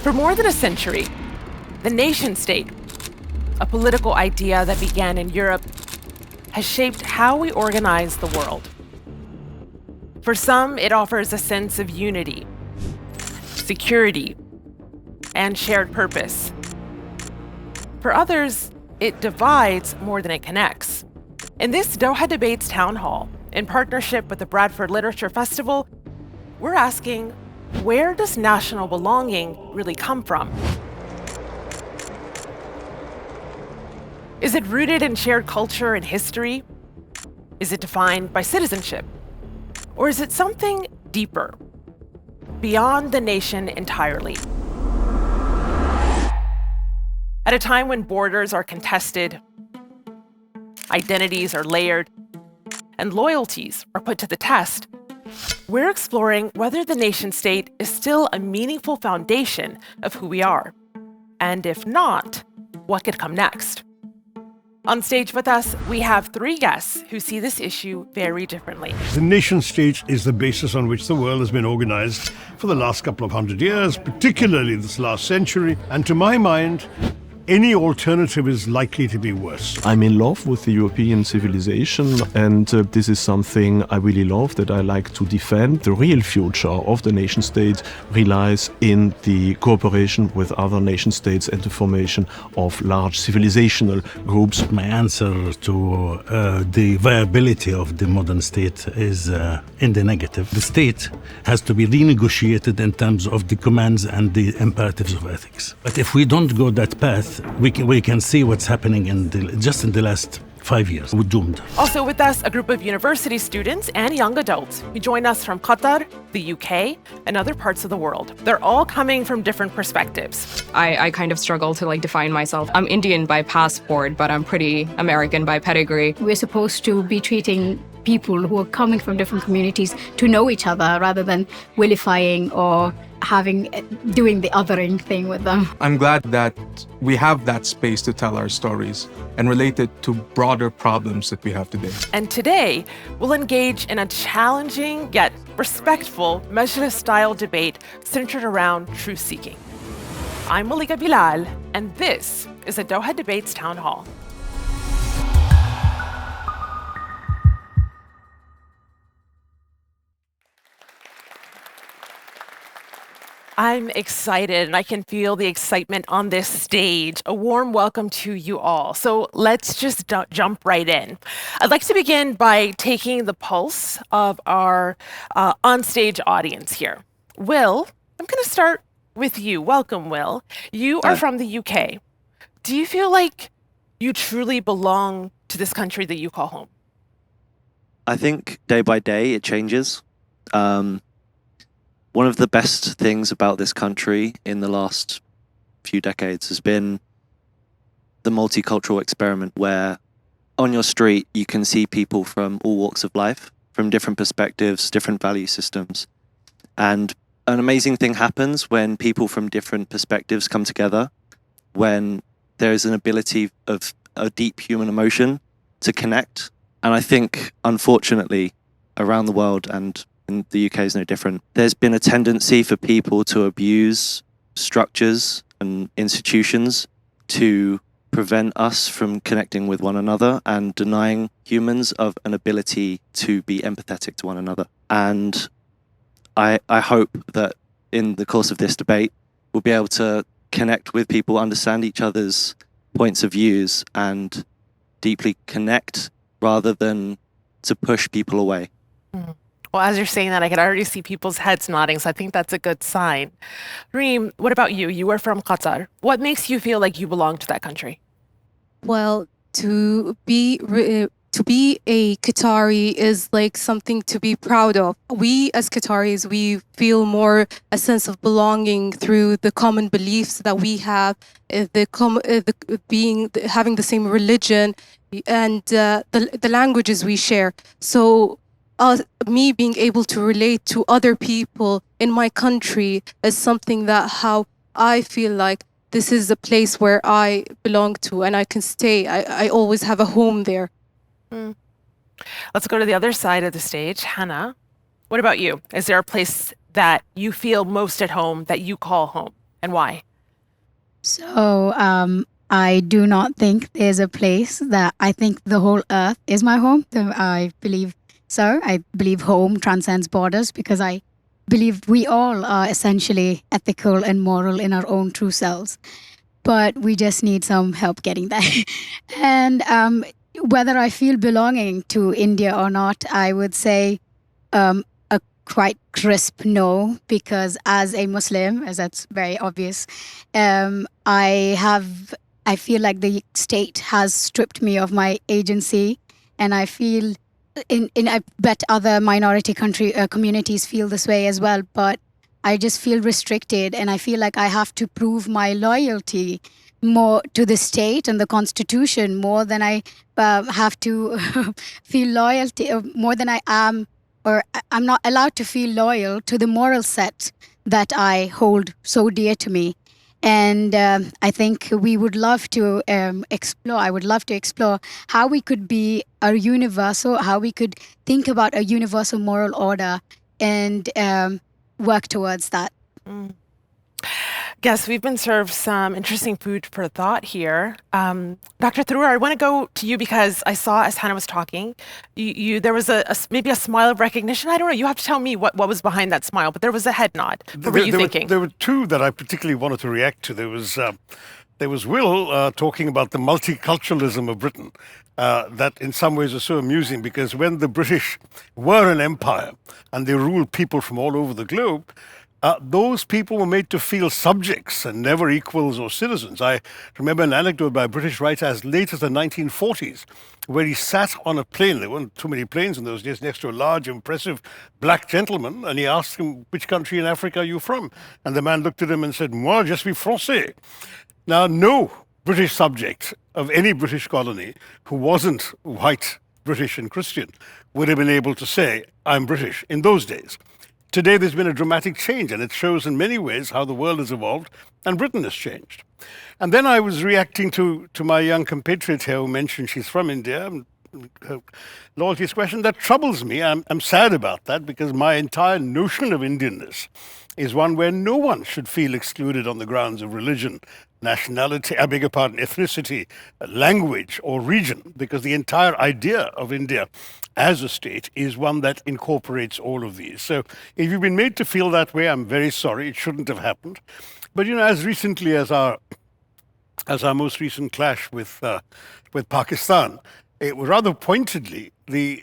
For more than a century, the nation-state, a political idea that began in Europe, has shaped how we organize the world. For some, it offers a sense of unity, security, and shared purpose. For others, it divides more than it connects. In this Doha Debates Town Hall, in partnership with the Bradford Literature Festival, we're asking, where does national belonging really come from? Is it rooted in shared culture and history? Is it defined by citizenship? Or is it something deeper, beyond the nation entirely? At a time when borders are contested, identities are layered, and loyalties are put to the test, we're exploring whether the nation-state is still a meaningful foundation of who we are. And if not, what could come next? On stage with us, we have three guests who see this issue very differently. The nation-state is the basis on which the world has been organized for the last couple of hundred years, particularly this last century. And to my mind, any alternative is likely to be worse. I'm in love with the European civilization, and this is something I really love, that I like to defend. The real future of the nation-state relies in the cooperation with other nation-states and the formation of large civilizational groups. My answer to the viability of the modern state is in the negative. The state has to be renegotiated in terms of the commands and the imperatives of ethics. But if we don't go that path, we can see what's happening just in the last 5 years. We're doomed. Also with us, a group of university students and young adults who join us from Qatar, the UK, and other parts of the world. They're all coming from different perspectives. I kind of struggle to define myself. I'm Indian by passport, but I'm pretty American by pedigree. We're supposed to be treating people who are coming from different communities to know each other rather than vilifying or doing the othering thing with them. I'm glad that we have that space to tell our stories and relate it to broader problems that we have today. And today, we'll engage in a challenging yet respectful Majlis-style debate centered around truth-seeking. I'm Malika Bilal, and this is the Doha Debates Town Hall. I'm excited, and I can feel the excitement on this stage. A warm welcome to you all. So let's just jump right in. I'd like to begin by taking the pulse of our on-stage audience here. Will, I'm going to start with you. Welcome, Will. You are from the UK. Do you feel like you truly belong to this country that you call home? I think day by day it changes. One of the best things about this country in the last few decades has been the multicultural experiment, where on your street you can see people from all walks of life, from different perspectives, different value systems. And an amazing thing happens when people from different perspectives come together, when there is an ability of a deep human emotion to connect. And I think, unfortunately, around the world, and in the UK is no different, there's been a tendency for people to abuse structures and institutions to prevent us from connecting with one another and denying humans of an ability to be empathetic to one another. And I hope that in the course of this debate, we'll be able to connect with people, understand each other's points of views, and deeply connect rather than to push people away. Well, as you're saying that, I can already see people's heads nodding, so I think that's a good sign. Reem, what about you? You are from Qatar. What makes you feel like you belong to that country? Well, to be a Qatari is like something to be proud of. We as Qataris, we feel more a sense of belonging through the common beliefs that we have, having the same religion, and the languages we share. So me being able to relate to other people in my country is something that how I feel like this is a place where I belong to and I can stay. I always have a home there. Let's go to the other side of the stage. Hannah, what about you? Is there a place that you feel most at home that you call home? and why? So I do not think there's a place that I think the whole earth is my home. I believe so. I believe home transcends borders because I believe we all are essentially ethical and moral in our own true selves. But we just need some help getting there. And whether I feel belonging to India or not, I would say a quite crisp no, because as a Muslim, as that's very obvious, I feel like the state has stripped me of my agency, and I feel I bet other minority communities feel this way as well, but I just feel restricted, and I feel like I have to prove my loyalty more to the state and the constitution more than I have to feel loyalty, more than I am, or I'm not allowed to feel loyal to the moral set that I hold so dear to me. And I think we would love to explore, I would love to explore how we could be a universal, how we could think about a universal moral order and work towards that. Yes, we've been served some interesting food for thought here. Dr. Tharoor, I want to go to you because I saw as Hannah was talking, there was maybe a smile of recognition. I don't know. You have to tell me what was behind that smile, but there was a head nod. What were you thinking? There were two that I particularly wanted to react to. There was Will talking about the multiculturalism of Britain. That in some ways is so amusing because when the British were an empire and they ruled people from all over the globe, those people were made to feel subjects and never equals or citizens. I remember an anecdote by a British writer as late as the 1940s, where he sat on a plane, there weren't too many planes in those days, next to a large, impressive black gentleman, and he asked him, which country in Africa are you from? And the man looked at him and said, moi, je suis français. Now, no British subject of any British colony who wasn't white, British and Christian would have been able to say, I'm British in those days. Today, there's been a dramatic change, and it shows in many ways how the world has evolved and Britain has changed. And then I was reacting to my young compatriot here who mentioned she's from India, and her loyalty question. That troubles me. I'm sad about that because my entire notion of Indianness is one where no one should feel excluded on the grounds of religion, nationality, ethnicity, language, or region, because the entire idea of India as a state is one that incorporates all of these. So if you've been made to feel that way, I'm very sorry. It shouldn't have happened. But, as recently as our most recent clash with Pakistan, it was rather pointedly, the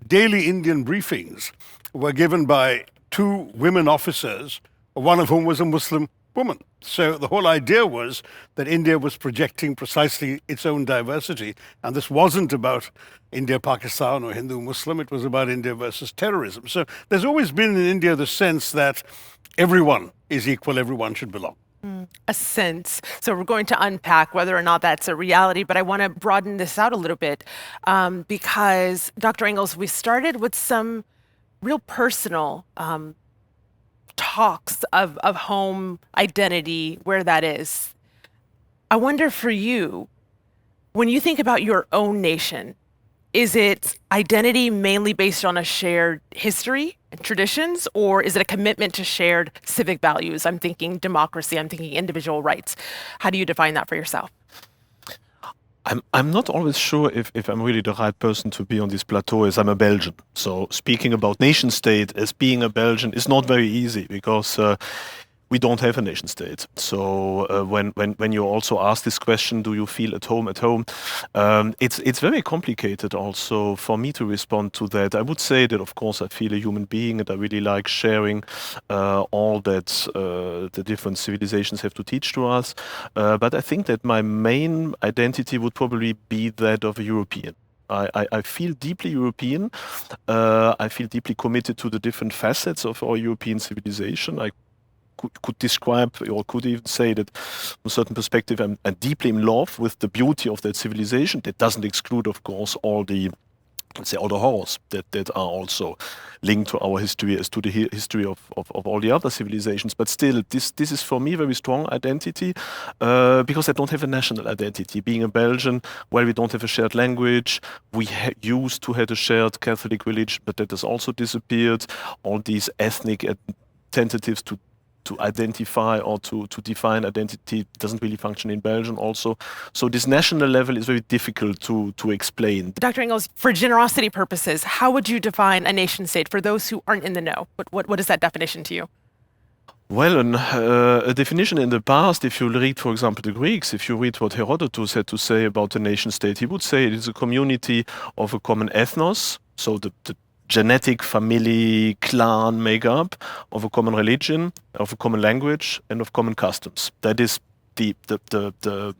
daily Indian briefings were given by two women officers, one of whom was a Muslim woman. So the whole idea was that India was projecting precisely its own diversity, and this wasn't about India, Pakistan, or Hindu-Muslim, it was about India versus terrorism. So there's always been in India the sense that everyone is equal, everyone should belong. A sense. So we're going to unpack whether or not that's a reality, but I want to broaden this out a little bit because, Dr. Engels, we started with some real personal talks of home identity, where that is. I wonder for you, when you think about your own nation, is it identity mainly based on a shared history and traditions, or is it a commitment to shared civic values? I'm thinking democracy, I'm thinking individual rights. How do you define that for yourself? I'm not always sure if I'm really the right person to be on this plateau, as I'm a Belgian. So speaking about nation state as being a Belgian is not very easy because we don't have a nation state. So when you also ask this question, do you feel at home? It's very complicated also for me to respond to that. I would say that, of course, I feel a human being and I really like sharing all that the different civilizations have to teach to us. But I think that my main identity would probably be that of a European. I feel deeply European. I feel deeply committed to the different facets of our European civilization. I could describe or could even say that from a certain perspective I'm deeply in love with the beauty of that civilization. That doesn't exclude, of course, all the horrors that are also linked to our history as to the history of all the other civilizations. But still, this is for me very strong identity because I don't have a national identity. Being a Belgian, well, we don't have a shared language. We used to have a shared Catholic religion, but that has also disappeared. All these ethnic tentatives to identify or to define identity doesn't really function in Belgium also. So this national level is very difficult to explain. Dr. Engels, for generosity purposes, how would you define a nation state for those who aren't in the know? What is that definition to you? Well, a definition in the past, if you read, for example, the Greeks, if you read what Herodotus had to say about the nation state, he would say it is a community of a common ethnos, so the genetic family clan makeup, of a common religion, of a common language, and of common customs. That is the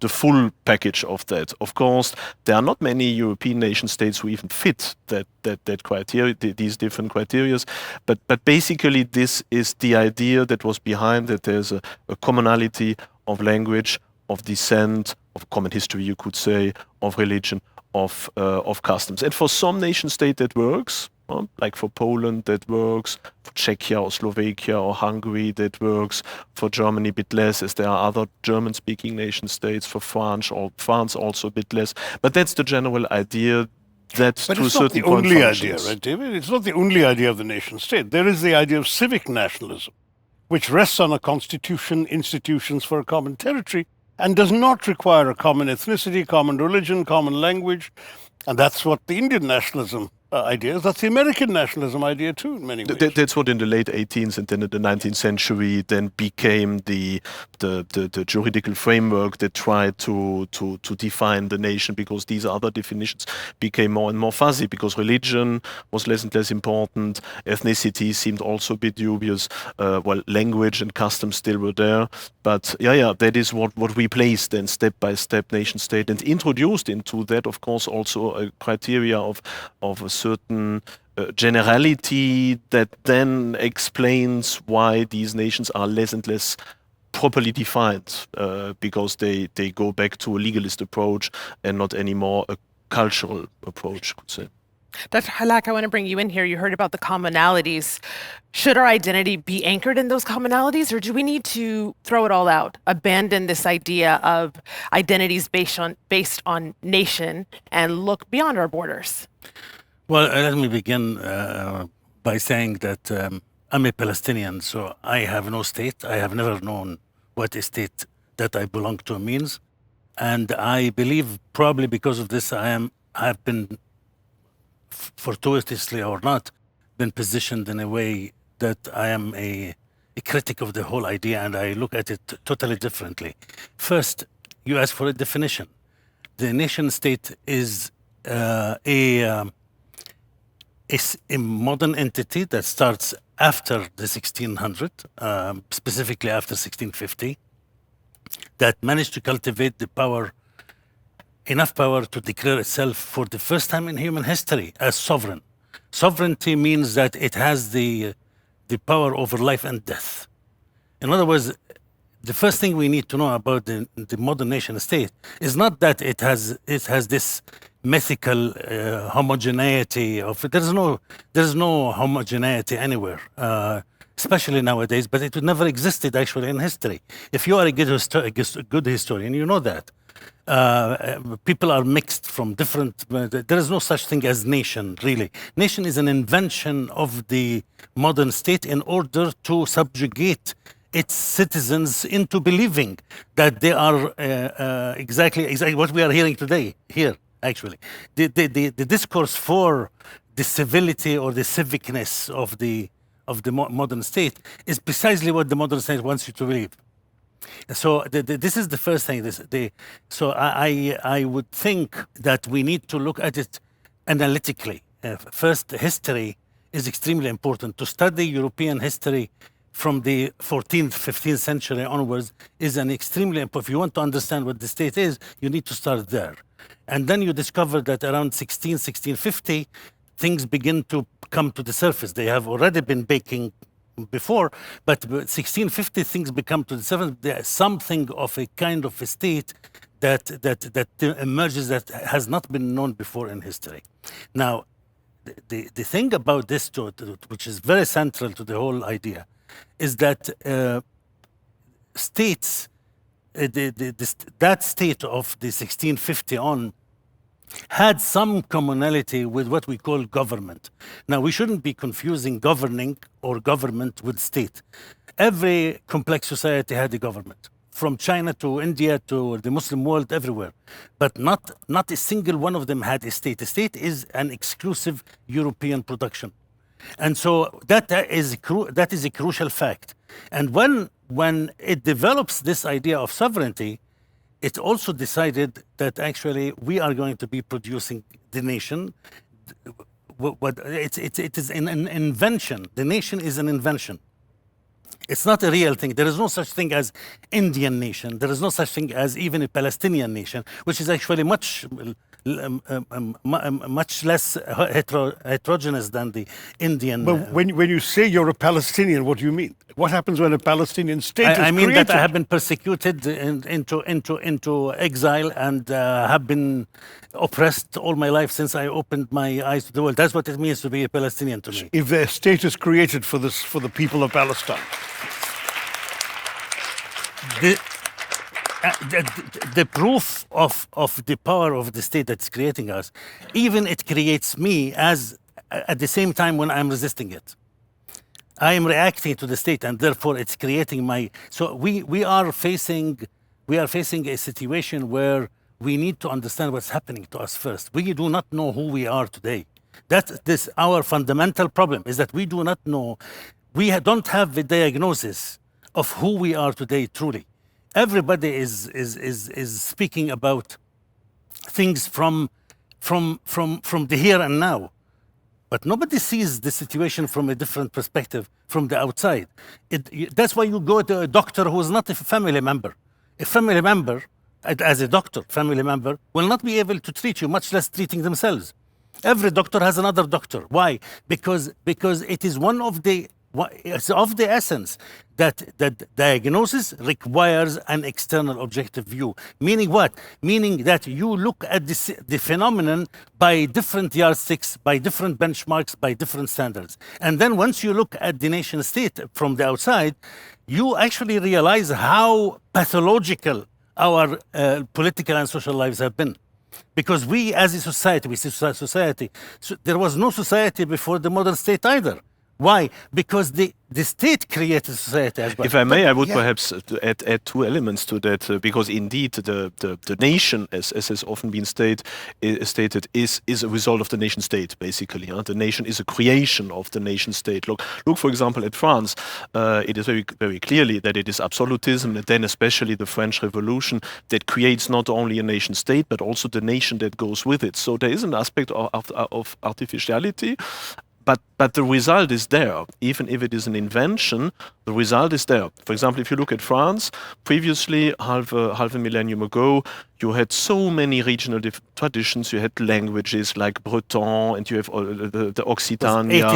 full package of that. Of course, there are not many European nation states who even fit that criteria, these different criteria. But basically, this is the idea that was behind that. There's a commonality of language, of descent, of common history, you could say, of religion, of customs. And for some nation state that works. Like for Poland, that works. For Czechia or Slovakia or Hungary, that works. For Germany, a bit less, as there are other German-speaking nation states. For France also a bit less. But that's the general idea. But to it's not the only idea, right, David? It's not the only idea of the nation state. There is the idea of civic nationalism, which rests on a constitution, institutions for a common territory, and does not require a common ethnicity, common religion, common language. And that's what the Indian nationalism idea is. That's the American nationalism idea too, in many ways. That's what in the late 18th and then in the 19th century then became the juridical framework that tried to define the nation, because these other definitions became more and more fuzzy, because religion was less and less important, ethnicity seemed also a bit dubious, well, language and customs still were there. But that is what we placed then step by step nation state, and introduced into that, of course, also a criteria of a certain generality that then explains why these nations are less and less properly defined, because they go back to a legalist approach and not anymore a cultural approach, I could say. Dr. Hallaq, I want to bring you in here. You heard about the commonalities. Should our identity be anchored in those commonalities, or do we need to throw it all out, abandon this idea of identities based on nation, and look beyond our borders? Well, let me begin by saying that I'm a Palestinian, so I have no state. I have never known what a state that I belong to means. And I believe probably because of this, I've been, fortuitously or not, been positioned in a way that I am a critic of the whole idea, and I look at it totally differently. First, you ask for a definition. The nation state is a modern entity that starts after the 1600, specifically after 1650, that managed to cultivate the power, enough power to declare itself for the first time in human history as sovereign. Sovereignty means that it has the power over life and death. In other words, the first thing we need to know about the modern nation state is not that it has this mythical homogeneity of there's no homogeneity anywhere, especially nowadays. But it never existed actually in history. If you are a good historian, you know that people are mixed from different. There is no such thing as nation, really. Nation is an invention of the modern state in order to subjugate its citizens into believing that they are exactly what we are hearing today here. Actually, the discourse for the civility or the civicness of the modern state is precisely what the modern state wants you to believe. So this is the first thing. So I would think that we need to look at it analytically. First, history is extremely important. To study European history from the 14th, 15th century onwards is an extremely important. If you want to understand what the state is, you need to start there. And then you discover that around 1650, things begin to come to the surface. They have already been baking before, but 1650 things become to the surface. There is something of a kind of a state that emerges that has not been known before in history. Now, the thing about this, which is very central to the whole idea, is that states, that state of the 1650 on, had some commonality with what we call government. Now, we shouldn't be confusing governing or government with state. Every complex society had a government, from China to India to the Muslim world, everywhere. But not a single one of them had a state. A state is an exclusive European production. And so that is a crucial fact. And when it develops this idea of sovereignty, it also decided that actually we are going to be producing the nation. It is an invention. The nation is an invention. It's not a real thing. There is no such thing as Indian nation. There is no such thing as even a Palestinian nation, which is actually much less heterogeneous than the Indian. But when you say you're a Palestinian, what do you mean? What happens when a Palestinian state is I mean created? that I have been persecuted into exile and have been oppressed all my life since I opened my eyes to the world. That's what it means to be a Palestinian to me. If their state is created for the people of Palestine. The proof of the power of the state that's creating us, even it creates me as at the same time when I'm resisting it. I am reacting to the state, and therefore it's creating my. So we are facing a situation where we need to understand what's happening to us first. We do not know who we are today. That's our fundamental problem, is that we do not know. We don't have the diagnosis of who we are today truly. Everybody is speaking about things from the here and now. But nobody sees the situation from a different perspective from the outside. That's why you go to a doctor who is not a family member. A family member, as a doctor, family member, will not be able to treat you, much less treating themselves. Every doctor has another doctor. Why? Because it is it's of the essence that diagnosis requires an external objective view. Meaning what? Meaning that you look at the phenomenon by different yardsticks, by different benchmarks, by different standards. And then once you look at the nation state from the outside, you actually realize how pathological our political and social lives have been. Because we as a society, there was no society before the modern state either. Why? Because the state created society as well. If I may, I would perhaps add two elements to that, because indeed the nation, as has often been stated, is a result of the nation state, basically. The nation is a creation of the nation state. Look, for example, at France. It is very, very clearly that it is absolutism, and then especially the French Revolution, that creates not only a nation state, but also the nation that goes with it. So there is an aspect of artificiality. But the result is there. Even if it is an invention, the result is there. For example, if you look at France, previously, half a millennium ago, you had so many regional traditions. You had languages like Breton, and you have the Occitania,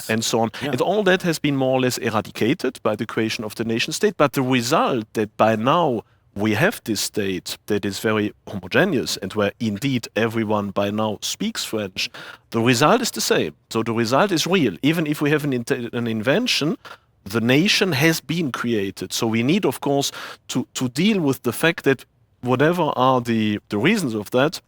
and so on. Yeah. And all that has been more or less eradicated by the creation of the nation state. But the result that by now we have this state that is very homogeneous and where indeed everyone by now speaks French, the result is the same. So the result is real. Even if we have an invention, the nation has been created. So we need, of course, to deal with the fact that whatever are the reasons of that,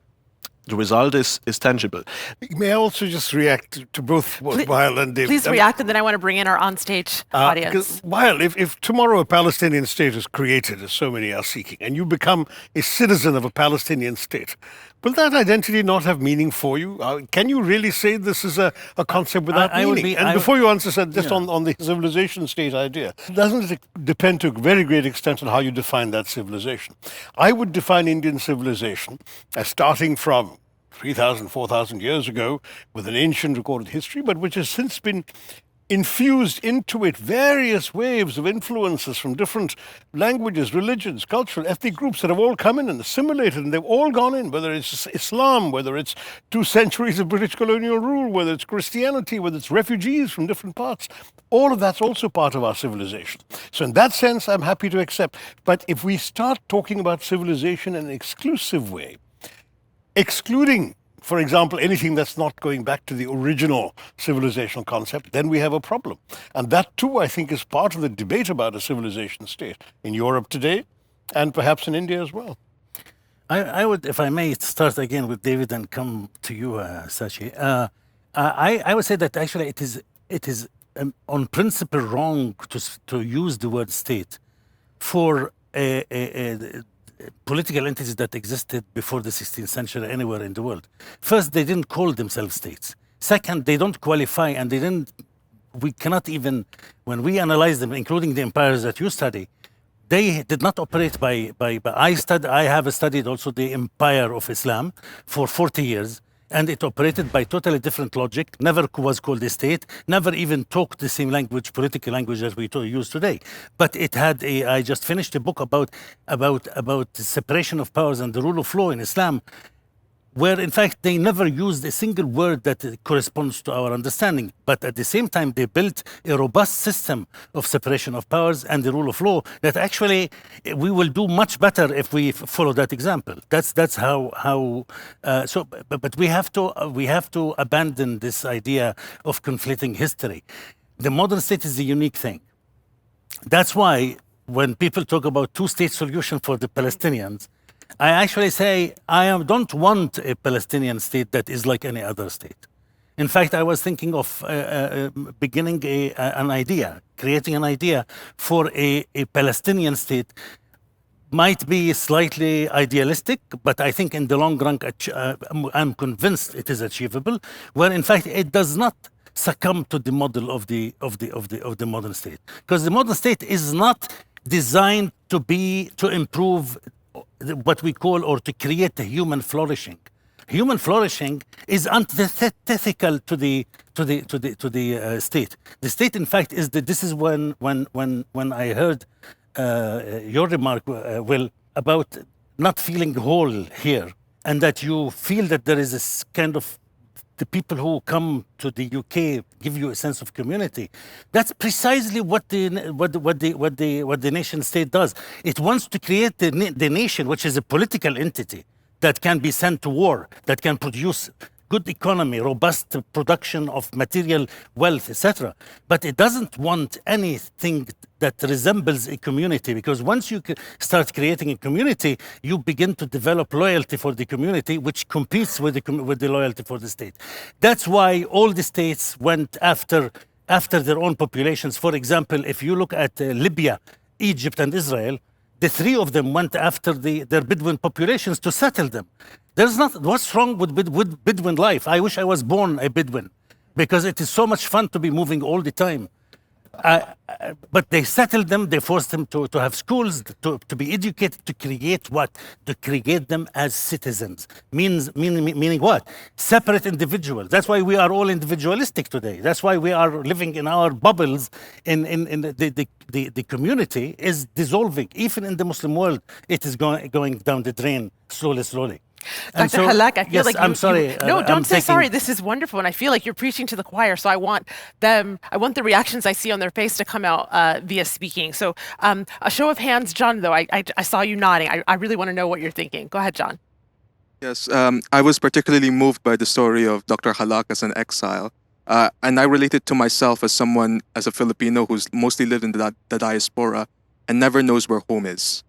the result is tangible. May I also just react to both Wael and David? Please react, and then I want to bring in our onstage audience. Wael, if tomorrow a Palestinian state is created, as so many are seeking, and you become a citizen of a Palestinian state, will that identity not have meaning for you? Can you really say this is a concept without meaning? Before you answer, just on the civilization state idea, doesn't it depend to a very great extent on how you define that civilization? I would define Indian civilization as starting from 3,000, 4,000 years ago with an ancient recorded history, but which has since been infused into it various waves of influences from different languages, religions, cultural, ethnic groups that have all come in and assimilated, and they've all gone in, whether it's Islam, whether it's 2 centuries of British colonial rule, whether it's Christianity, whether it's refugees from different parts. All of that's also part of our civilization. So in that sense, I'm happy to accept. But if we start talking about civilization in an exclusive way, excluding, for example, anything that's not going back to the original civilizational concept, then we have a problem. And that too, I think, is part of the debate about a civilization state in Europe today, and perhaps in India as well. I would, if I may, start again with David and come to you, Sachi. I would say that actually it is on principle wrong to use the word state for political entities that existed before the 16th century anywhere in the world. First, they didn't call themselves states. Second, they don't qualify, and they didn't. We cannot even, when we analyze them, including the empires that you study, they did not operate by I have studied also the empire of Islam for 40 years, and it operated by totally different logic, never was called a state, never even talked the same language, political language as we use today. But it had I just finished a book about the separation of powers and the rule of law in Islam, where in fact they never used a single word that corresponds to our understanding. But at the same time, they built a robust system of separation of powers and the rule of law that actually we will do much better if we follow that example. That's how. But we have to abandon this idea of conflating history. The modern state is a unique thing. That's why when people talk about two-state solution for the Palestinians, I actually say don't want a Palestinian state that is like any other state. In fact, I was thinking of beginning creating an idea for a Palestinian state. Might be slightly idealistic, but I think in the long run, I'm convinced it is achievable. Where in fact it does not succumb to the model of the modern state, because the modern state is not designed to improve what we call, or to create a human flourishing. Human flourishing is antithetical to the state. The state, in fact, is this is when I heard your remark, Will, about not feeling whole here, and that you feel that there is this kind of the people who come to the UK give you a sense of community. That's precisely what the nation state does. It wants to create the nation, which is a political entity that can be sent to war, that can produce good economy, robust production of material wealth, etc. But it doesn't want anything that resembles a community, because once you start creating a community, you begin to develop loyalty for the community, which competes with the loyalty for the state. That's why all the states went after their own populations. For example, if you look at Libya, Egypt, and Israel, the three of them went after their Bedouin populations to settle them. What's wrong with Bedouin life? I wish I was born a Bedouin, because it is so much fun to be moving all the time. But they settled them, they forced them to have schools, to be educated, to create what? To create them as citizens. Meaning what? Separate individuals. That's why we are all individualistic today. That's why we are living in our bubbles. The community is dissolving. Even in the Muslim world, it is going down the drain slowly. Dr. Hallaq, I feel yes, like I'm sorry. No, don't say sorry. This is wonderful, and I feel like you're preaching to the choir. So I want the reactions I see on their face to come out via speaking. So a show of hands, John. Though I saw you nodding. I really want to know what you're thinking. Go ahead, John. Yes, I was particularly moved by the story of Dr. Hallaq as an exile, and I related to myself as a Filipino who's mostly lived in the diaspora and never knows where home is,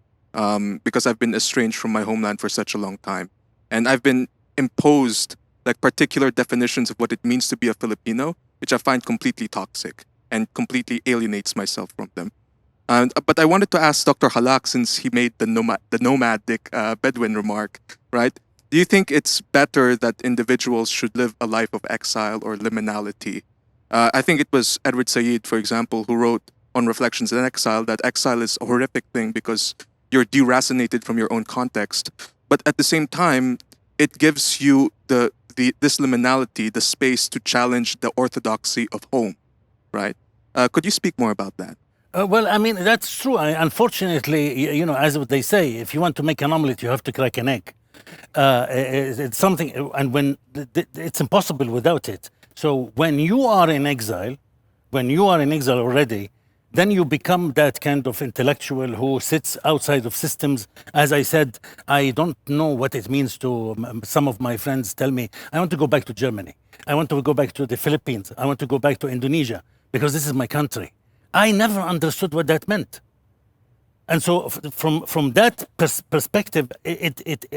because I've been estranged from my homeland for such a long time. And I've been imposed like particular definitions of what it means to be a Filipino, which I find completely toxic and completely alienates myself from them. But I wanted to ask Dr. Hallaq, since he made the nomadic Bedouin remark, right? Do you think it's better that individuals should live a life of exile or liminality? I think it was Edward Said, for example, who wrote on Reflections on Exile that exile is a horrific thing because you're deracinated from your own context. But at the same time, it gives you this liminality, the space to challenge the orthodoxy of home, right? Could you speak more about that? Well, I mean, that's true. Unfortunately, as what they say, if you want to make an omelet, you have to crack an egg. It's something, and when it's impossible without it. So when you are in exile already, then you become that kind of intellectual who sits outside of systems. As I said, I don't know what it means to some of my friends tell me, I want to go back to Germany. I want to go back to the Philippines. I want to go back to Indonesia because this is my country. I never understood what that meant. And so from that perspective,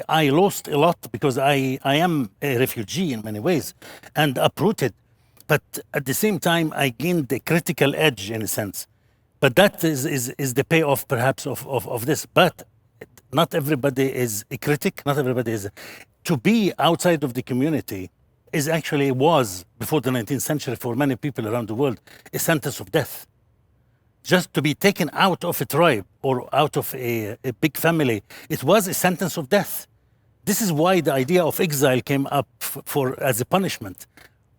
I lost a lot because I am a refugee in many ways and uprooted. But at the same time, I gained the critical edge in a sense. But that is the payoff perhaps of this. But not everybody is a critic. Not everybody is. To be outside of the community was, before the 19th century, for many people around the world, a sentence of death. Just to be taken out of a tribe or out of a big family, it was a sentence of death. This is why the idea of exile came up as a punishment.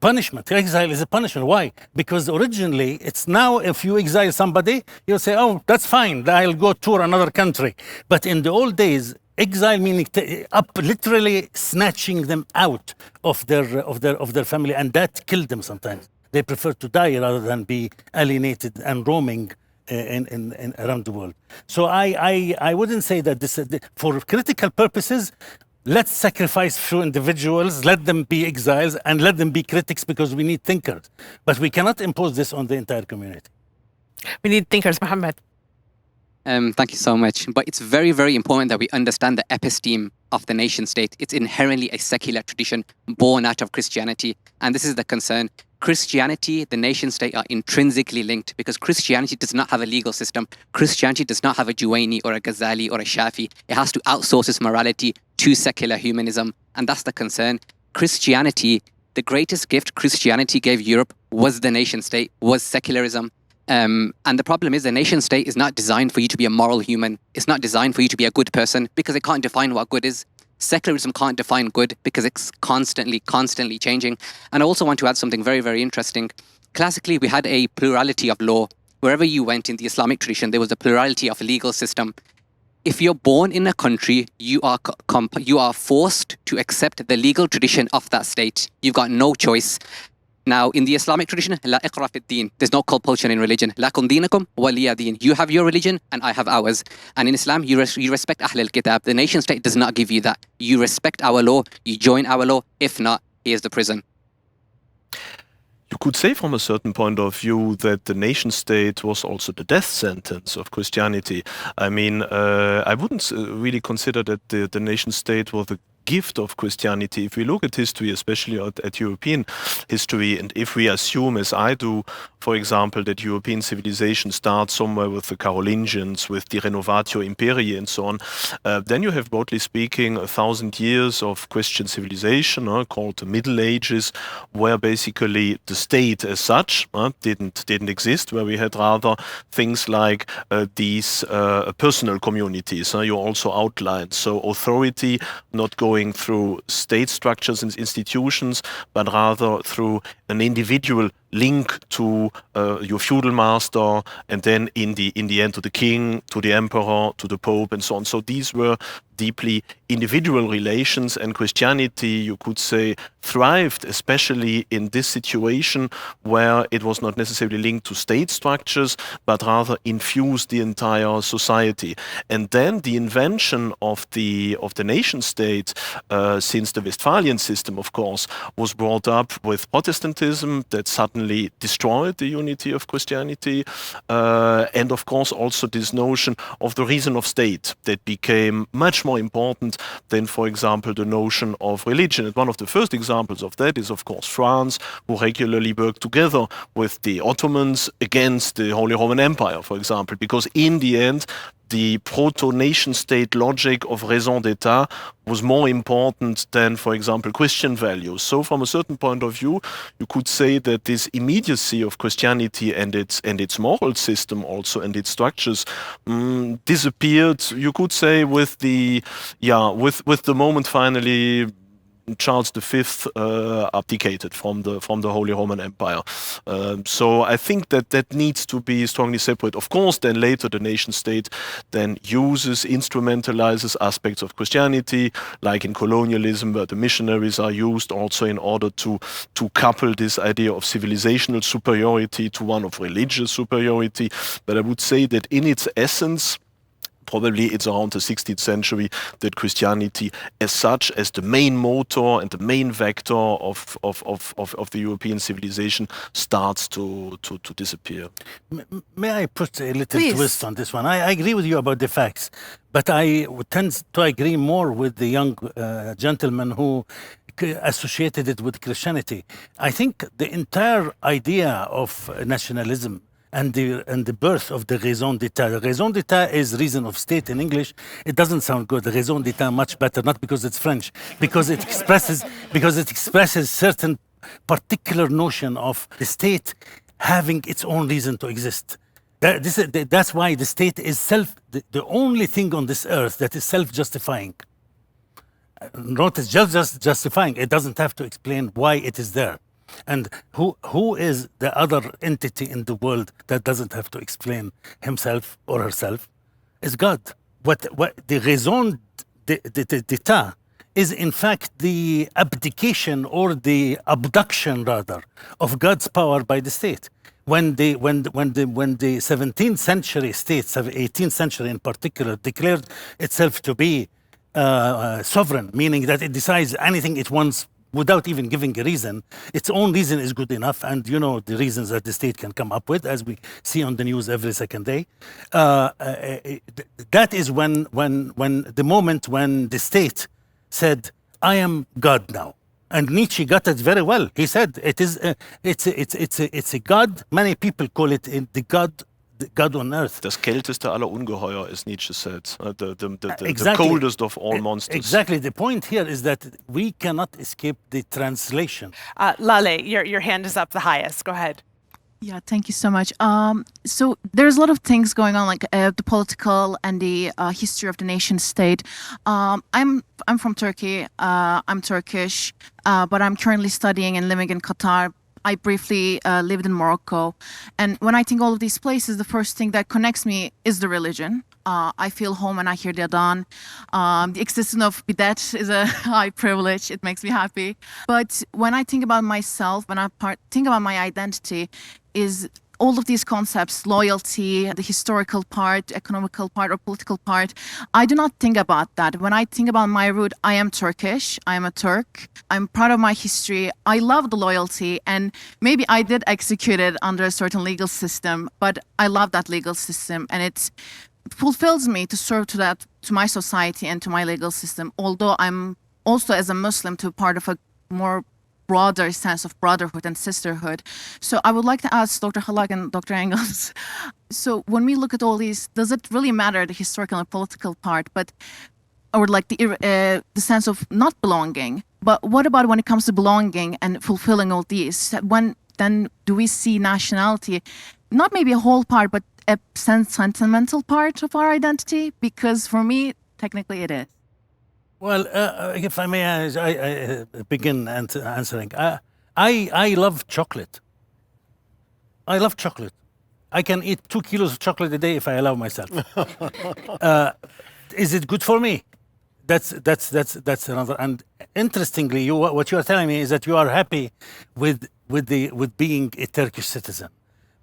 Exile is a punishment. Why? Because originally, it's now if you exile somebody, you'll say, oh, that's fine, I'll go tour another country. But in the old days, exile meaning literally snatching them out of their family, and that killed them sometimes. They prefer to die rather than be alienated and roaming in around the world. So I wouldn't say that this, for critical purposes, let's sacrifice few individuals, let them be exiles, and let them be critics because we need thinkers. But we cannot impose this on the entire community. We need thinkers, Mohammed. Thank you so much. But it's very, very important that we understand the episteme of the nation state. It's inherently a secular tradition born out of Christianity. And this is the concern. Christianity, the nation state are intrinsically linked because Christianity does not have a legal system. Christianity does not have a Juwayni or a Ghazali or a Shafi. It has to outsource its morality to secular humanism. And that's the concern. Christianity, the greatest gift Christianity gave Europe was the nation state, was secularism. And the problem is the nation state is not designed for you to be a moral human. It's not designed for you to be a good person because it can't define what good is. Secularism can't define good because it's constantly changing. And I also want to add something very, very interesting. Classically, we had a plurality of law. Wherever you went in the Islamic tradition, there was a plurality of legal system. If you're born in a country, you are forced to accept the legal tradition of that state. You've got no choice. Now, in the Islamic tradition, la iqra fi din. There's no compulsion in religion. Lakum dinakum waliya din. You have your religion and I have ours. And in Islam, you respect Ahl al-Kitab. The nation state does not give you that. You respect our law, you join our law. If not, here's the prison. You could say from a certain point of view that the nation state was also the death sentence of Christianity. I mean, I wouldn't really consider that the nation state was the gift of Christianity. If we look at history, especially at European history, and if we assume, as I do, for example, that European civilization starts somewhere with the Carolingians, with the Renovatio Imperii and so on, then you have, broadly speaking, 1,000 years of Christian civilization called the Middle Ages, where basically the state as such didn't exist, where we had rather things like these personal communities. You also outlined. So authority not going through state structures and institutions, but rather through an individual link to your feudal master, and then in the end to the king, to the emperor, to the pope, and so on. So these were deeply individual relations, and Christianity, you could say, thrived, especially in this situation where it was not necessarily linked to state structures, but rather infused the entire society. And then the invention of the nation state, since the Westphalian system, of course, was brought up with Protestantism that suddenly destroyed the unity of Christianity, and of course also this notion of the reason of state that became much more important than, for example, the notion of religion. And one of the first examples of that is, of course, France, who regularly worked together with the Ottomans against the Holy Roman Empire, for example, because in the end, the proto-nation-state logic of raison d'etat was more important than, for example, Christian values. So from a certain point of view, you could say that this immediacy of Christianity and its moral system also and its structures disappeared, you could say, with the moment finally Charles V abdicated from the Holy Roman Empire. So I think that needs to be strongly separate. Of course, then later the nation state then instrumentalizes aspects of Christianity, like in colonialism, where the missionaries are used also in order to couple this idea of civilizational superiority to one of religious superiority. But I would say that in its essence, Probably it's around the 16th century that Christianity, as such, as the main motor and the main vector of the European civilization, starts to disappear. May I put a little Please. twist on this one? I agree with you about the facts, but I tend to agree more with the young gentleman who associated it with Christianity. I think the entire idea of nationalism and the birth of the raison d'etat. The raison d'etat is reason of state in English. It doesn't sound good. The raison d'etat much better, not because it's French, because it expresses certain particular notion of the state having its own reason to exist. That's why the state is the only thing on this earth that is self-justifying. Not just justifying. It doesn't have to explain why it is there. And who is the other entity in the world that doesn't have to explain himself or herself? Is God. What the raison d'etat is in fact the abdication or the abduction rather of God's power by the state. When the 17th century state, 18th century in particular, declared itself to be sovereign, meaning that it decides anything it wants without even giving a reason, its own reason is good enough, and you know the reasons that the state can come up with, as we see on the news every second day. That is when the moment when the state said, "I am God now," and Nietzsche got it very well. He said, "It's a God." Many people call it the God on earth. Das kälteste aller Ungeheuer, as Nietzsche said. Exactly. The coldest of all monsters. Exactly. The point here is that we cannot escape the translation. Lale, your hand is up the highest. Go ahead. Yeah, thank you so much. So there's a lot of things going on, like the political and the history of the nation state. I'm from Turkey. I'm Turkish, but I'm currently studying and living in Qatar. I briefly lived in Morocco. And when I think all of these places, the first thing that connects me is the religion. I feel home when I hear the adhan. The existence of bidet is a high privilege. It makes me happy. But when I think about myself, when I think about my identity, is all of these concepts, loyalty, the historical part, economical part, or political part, I do not think about that. When I think about my root, I am Turkish, I am a Turk, I'm proud of my history, I love the loyalty, and maybe I did execute it under a certain legal system, but I love that legal system, and it fulfills me to serve to my society and to my legal system, although I'm also, as a Muslim, to part of a more broader sense of brotherhood and sisterhood. So I would like to ask Dr. Hallaq and Dr. Engels, so when we look at all these, does it really matter the historical and political part, or like the sense of not belonging? But what about when it comes to belonging and fulfilling all these? When then do we see nationality, not maybe a whole part, but a sentimental part of our identity? Because for me, technically it is. Well, if I may I begin answering. I love chocolate. I love chocolate. I can eat 2 kilos of chocolate a day if I allow myself. Is it good for me? That's another. And interestingly, what you are telling me is that you are happy with being a Turkish citizen.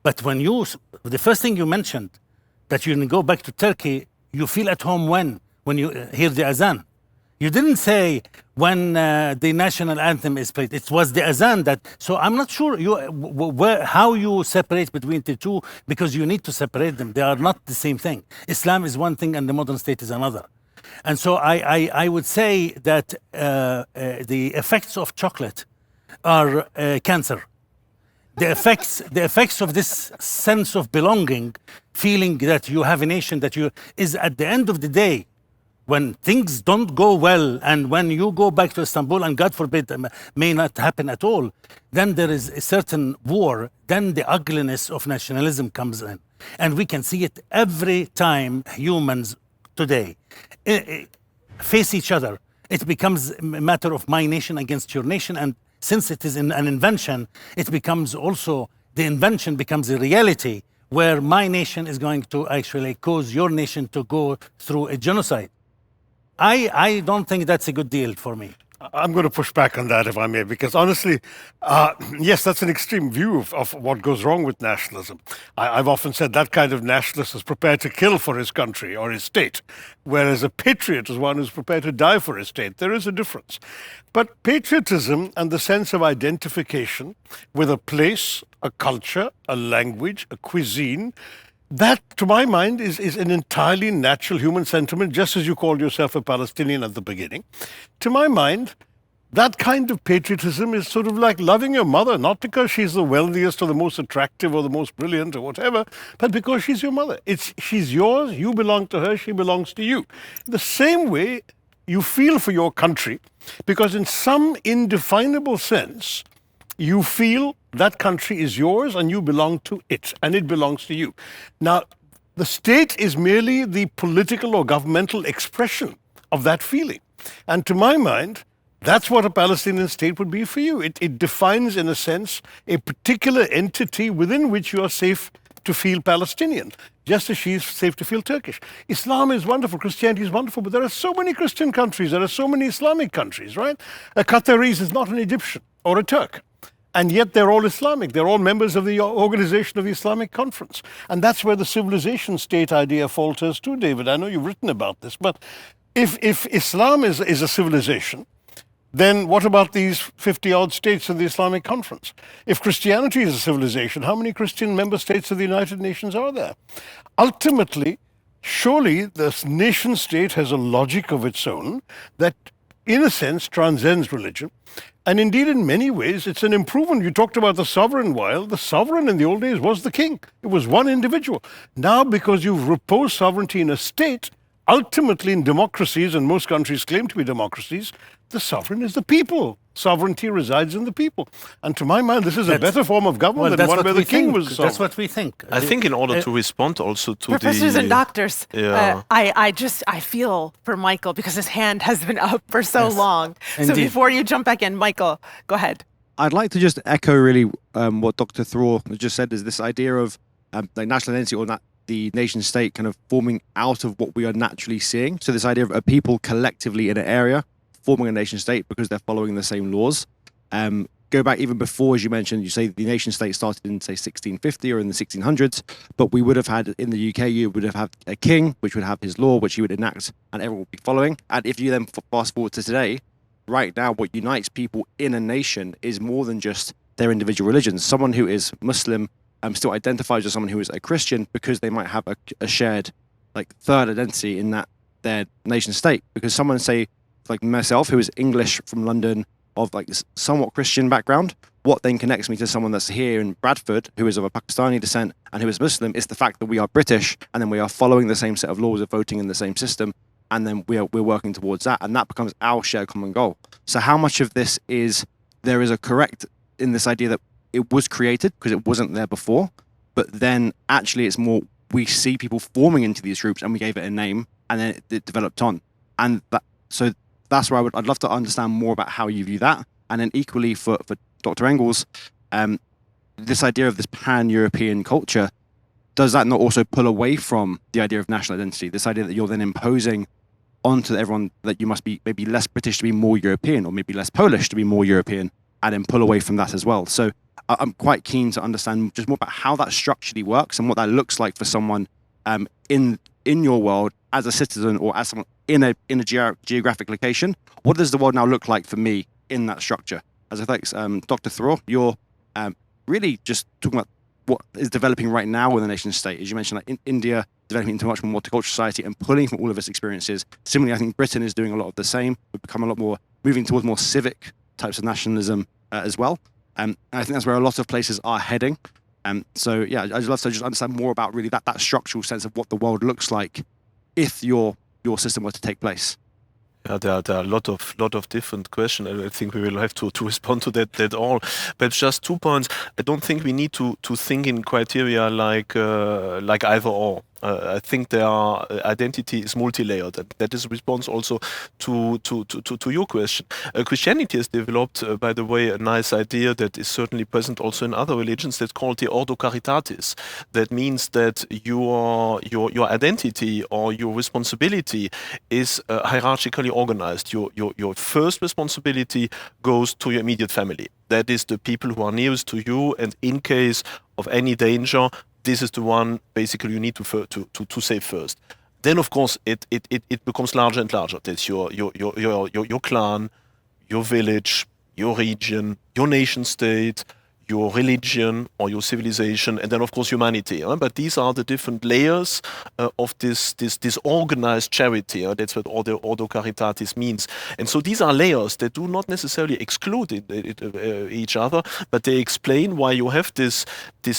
But when the first thing you mentioned, that you go back to Turkey, you feel at home when you hear the azan. You didn't say when the national anthem is played. It was the azan that. So I'm not sure how you separate between the two, because you need to separate them. They are not the same thing. Islam is one thing and the modern state is another. And so I would say that the effects of chocolate are cancer. The effects of this sense of belonging, feeling that you have a nation is at the end of the day, when things don't go well, and when you go back to Istanbul, and God forbid may not happen at all, then there is a certain war, then the ugliness of nationalism comes in. And we can see it every time humans today face each other. It becomes a matter of my nation against your nation, and since it is an invention, the invention becomes a reality where my nation is going to actually cause your nation to go through a genocide. I don't think that's a good deal for me. I'm going to push back on that, if I may, because honestly, yes, that's an extreme view of what goes wrong with nationalism. I've often said that kind of nationalist is prepared to kill for his country or his state, whereas a patriot is one who's prepared to die for his state. There is a difference. But patriotism and the sense of identification with a place, a culture, a language, a cuisine, that, to my mind, is an entirely natural human sentiment, just as you called yourself a Palestinian at the beginning. To my mind, that kind of patriotism is sort of like loving your mother, not because she's the wealthiest or the most attractive or the most brilliant or whatever, but because she's your mother. She's yours, you belong to her, she belongs to you. The same way you feel for your country, because in some indefinable sense, you feel that country is yours and you belong to it, and it belongs to you. Now, the state is merely the political or governmental expression of that feeling. And to my mind, that's what a Palestinian state would be for you. It defines, in a sense, a particular entity within which you are safe to feel Palestinian, just as she's safe to feel Turkish. Islam is wonderful, Christianity is wonderful, but there are so many Christian countries, there are so many Islamic countries, right? A Qataris is not an Egyptian or a Turk. And yet they're all Islamic. They're all members of the Organization of the Islamic Conference. And that's where the civilization state idea falters too, David. I know you've written about this, but if Islam is a civilization, then what about these 50-odd states of the Islamic Conference? If Christianity is a civilization, how many Christian member states of the United Nations are there? Ultimately, surely the nation state has a logic of its own that, in a sense, transcends religion. And indeed, in many ways, it's an improvement. You talked about the sovereign, Wael. The sovereign in the old days was the king. It was one individual. Now, because you've reposed sovereignty in a state, ultimately in democracies, and most countries claim to be democracies, the sovereign is the people. Sovereignty resides in the people. And to my mind, this is a better form of government than one where the king was sovereign. That's what we think. I think in order to respond also to Professors and doctors, Yeah. I feel for Michael because his hand has been up for so long. So Indeed. before you jump back in, Michael, go ahead. I'd like to just echo really what Dr. Tharoor just said, is this idea of like national identity or the nation state kind of forming out of what we are naturally seeing. So this idea of a people collectively in an area forming a nation state because they're following the same laws. Go back even before, as you mentioned, you say the nation state started in, say, 1650 or in the 1600s, but we would have had, in the UK, you would have had a king, which would have his law, which he would enact, and everyone would be following. And if you then fast forward to today, right now, what unites people in a nation is more than just their individual religions. Someone who is Muslim still identifies as someone who is a Christian because they might have a shared, like, third identity in that their nation state. Because someone, say, like myself, who is English from London, of like this somewhat Christian background, what then connects me to someone that's here in Bradford, who is of a Pakistani descent and who is Muslim, is the fact that we are British and then we are following the same set of laws of voting in the same system, and then we're working towards that, and that becomes our shared common goal. So how much of this is there is a correct in this idea that it was created because it wasn't there before, but then actually it's more we see people forming into these groups and we gave it a name and then it developed on, and so that's where I'd love to understand more about how you view that. And then equally for Dr. Engels, this idea of this pan-European culture, does that not also pull away from the idea of national identity? This idea that you're then imposing onto everyone that you must be maybe less British to be more European, or maybe less Polish to be more European, and then pull away from that as well. So I'm quite keen to understand just more about how that structurally works and what that looks like for someone in your world as a citizen or as someone in a geographic location. What does the world now look like for me in that structure? As I think, Dr. Tharoor, you're really just talking about what is developing right now with the nation state. As you mentioned, like in India, developing into a much more multicultural society and pulling from all of its experiences. Similarly, I think Britain is doing a lot of the same. We've become a lot more, moving towards more civic types of nationalism as well. And I think that's where a lot of places are heading. So yeah, I'd love to just understand more about really that structural sense of what the world looks like if your system were to take place. Yeah, there are a lot of different questions. I think we will have to respond to that all. But just 2 points. I don't think we need to think in criteria like either or. I think their identity is multi-layered, and that is a response also to your question. Christianity has developed, by the way, a nice idea that is certainly present also in other religions that's called the Ordo Caritatis. That means that your identity or your responsibility is hierarchically organized. Your first responsibility goes to your immediate family. That is the people who are nearest to you, and in case of any danger, this is the one basically you need to save first. Then, of course, it becomes larger and larger. That's your clan, your village, your region, your nation state, your religion or your civilization, and then of course humanity. But these are the different layers of this organized charity. That's what Ordo Caritatis means. And so these are layers that do not necessarily exclude each other, but they explain why you have this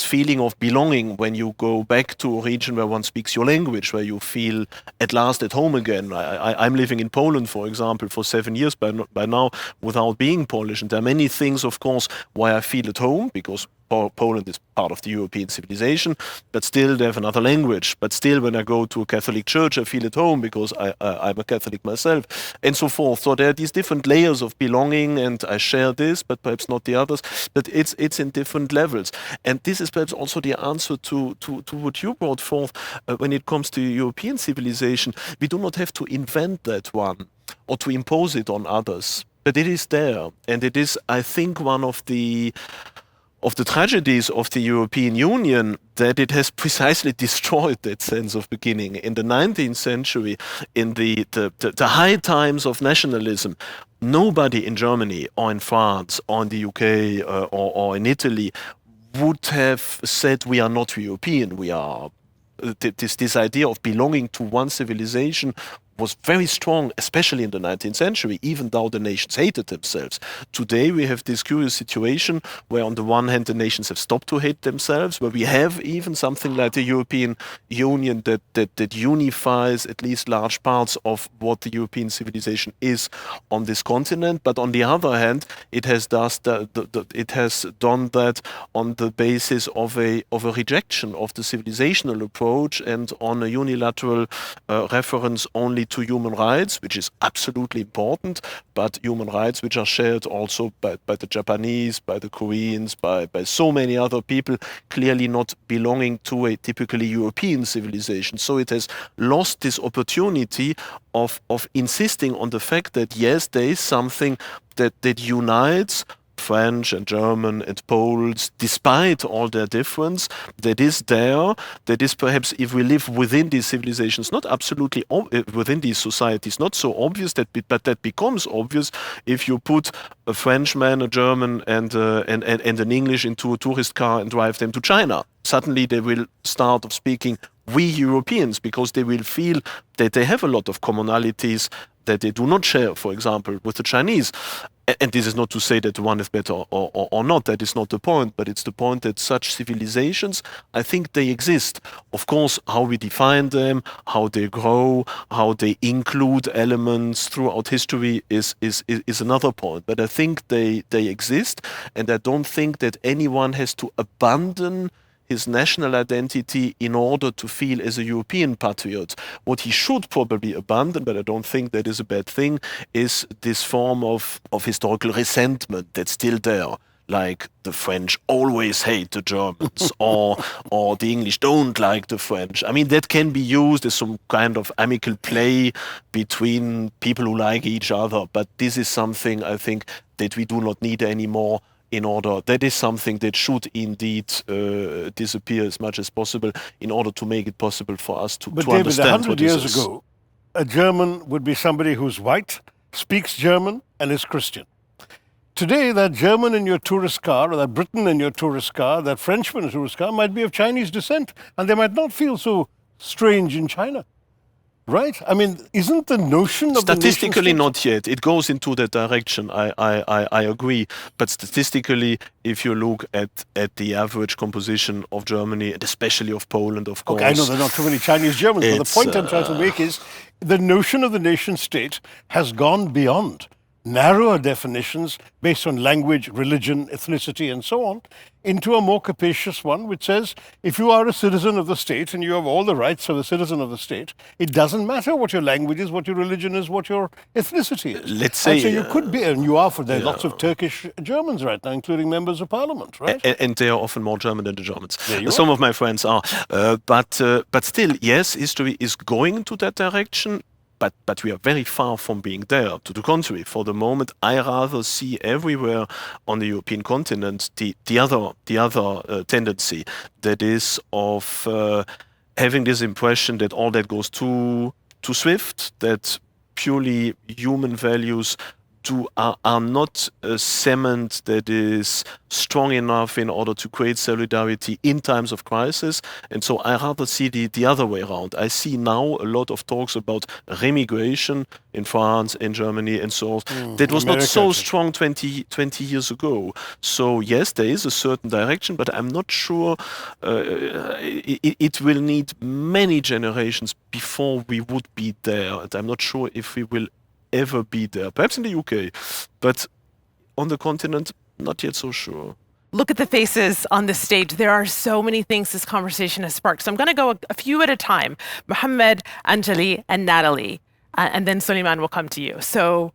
feeling of belonging when you go back to a region where one speaks your language, where you feel at last at home again. I'm living in Poland, for example, for 7 years by now without being Polish. And there are many things, of course, why I feel at home, because Poland is part of the European civilization, but still they have another language. But still, when I go to a Catholic church, I feel at home because I'm a Catholic myself, and so forth. So there are these different layers of belonging, and I share this, but perhaps not the others. But it's in different levels. And this is perhaps also the answer to what you brought forth when it comes to European civilization. We do not have to invent that one or to impose it on others, but it is there. And it is, I think, one of the tragedies of the European Union, that it has precisely destroyed that sense of beginning. In the 19th century, in the high times of nationalism, nobody in Germany or in France or in the UK or in Italy would have said we are not European. We are this idea of belonging to one civilization was very strong, especially in the 19th century, even though the nations hated themselves. Today we have this curious situation where on the one hand the nations have stopped to hate themselves, where we have even something like the European Union that unifies at least large parts of what the European civilization is on this continent. But on the other hand, it has done that on the basis of a rejection of the civilizational approach and on a unilateral reference only to human rights, which is absolutely important, but human rights which are shared also by the Japanese, by the Koreans, by so many other people, clearly not belonging to a typically European civilization. So it has lost this opportunity of insisting on the fact that yes, there is something that unites French and German and Poles, despite all their difference, that is there, that is perhaps, if we live within these civilizations, not absolutely within these societies, not so obvious, but that becomes obvious if you put a Frenchman, a German, and an English into a tourist car and drive them to China. Suddenly they will start speaking we Europeans, because they will feel that they have a lot of commonalities that they do not share, for example, with the Chinese. And this is not to say that one is better or not, that is not the point, but it's the point that such civilizations, I think they exist. Of course, how we define them, how they grow, how they include elements throughout history is another point. But I think they exist, and I don't think that anyone has to abandon his national identity in order to feel as a European patriot. What he should probably abandon, but I don't think that is a bad thing, is this form of historical resentment that's still there. Like the French always hate the Germans, or the English don't like the French. I mean, that can be used as some kind of amicable play between people who like each other, but this is something I think that we do not need anymore. That is something that should indeed disappear as much as possible in order to make it possible for us to understand what this is. But David, 100 years ago, a German would be somebody who's white, speaks German, and is Christian. Today, that German in your tourist car, or that Briton in your tourist car, that Frenchman in your tourist car might be of Chinese descent, and they might not feel so strange in China. Right? I mean, isn't the notion of statistically not yet? It goes into that direction. I agree, but statistically, if you look at the average composition of Germany, and especially of Poland, of course. Okay, I know there are not too many Chinese Germans, but the point I'm trying to make is the notion of the nation state has gone beyond narrower definitions based on language, religion, ethnicity, and so on, into a more capacious one which says if you are a citizen of the state and you have all the rights of a citizen of the state, it doesn't matter what your language is, what your religion is, what your ethnicity is. Let's say, and so you could be, and you are, for there are lots of Turkish Germans right now, including members of parliament, right? And they are often more German than the Germans. Some of my friends are. But still, yes, history is going into that direction. But we are very far from being there. To the contrary, for the moment, I rather see everywhere on the European continent the other tendency that is of having this impression that all that goes too swift, that purely human values are not a cement that is strong enough in order to create solidarity in times of crisis. And so I rather see the other way around. I see now a lot of talks about remigration in France, in Germany, and so on. That was not so strong 20 years ago. So yes, there is a certain direction, but I'm not sure it will need many generations before we would be there. And I'm not sure if we will ever be there. Perhaps in the UK, but on the continent, not yet so sure. Look at the faces on the stage. There are so many things this conversation has sparked. So I'm going to go a few at a time. Mohammed, Anjali, and Natalie. And then Suleiman will come to you. So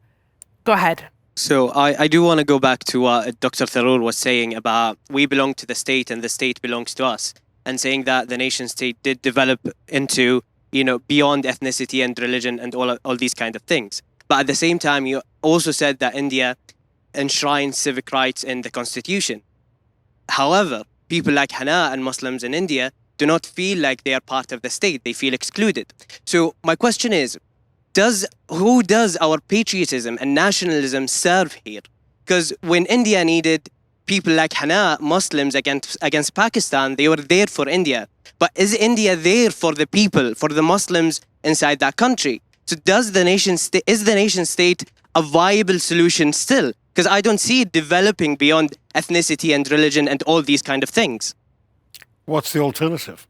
go ahead. So I do want to go back to what Dr. Tharoor was saying about we belong to the state and the state belongs to us. And saying that the nation state did develop into, beyond ethnicity and religion and all these kind of things. But at the same time, you also said that India enshrines civic rights in the constitution. However, people like Hana and Muslims in India do not feel like they are part of the state. They feel excluded. So my question is, who does our patriotism and nationalism serve here? Because when India needed people like Hana, Muslims against Pakistan, they were there for India. But is India there for the people, for the Muslims inside that country? So is the nation state a viable solution still? Because I don't see it developing beyond ethnicity and religion and all these kind of things. What's the alternative?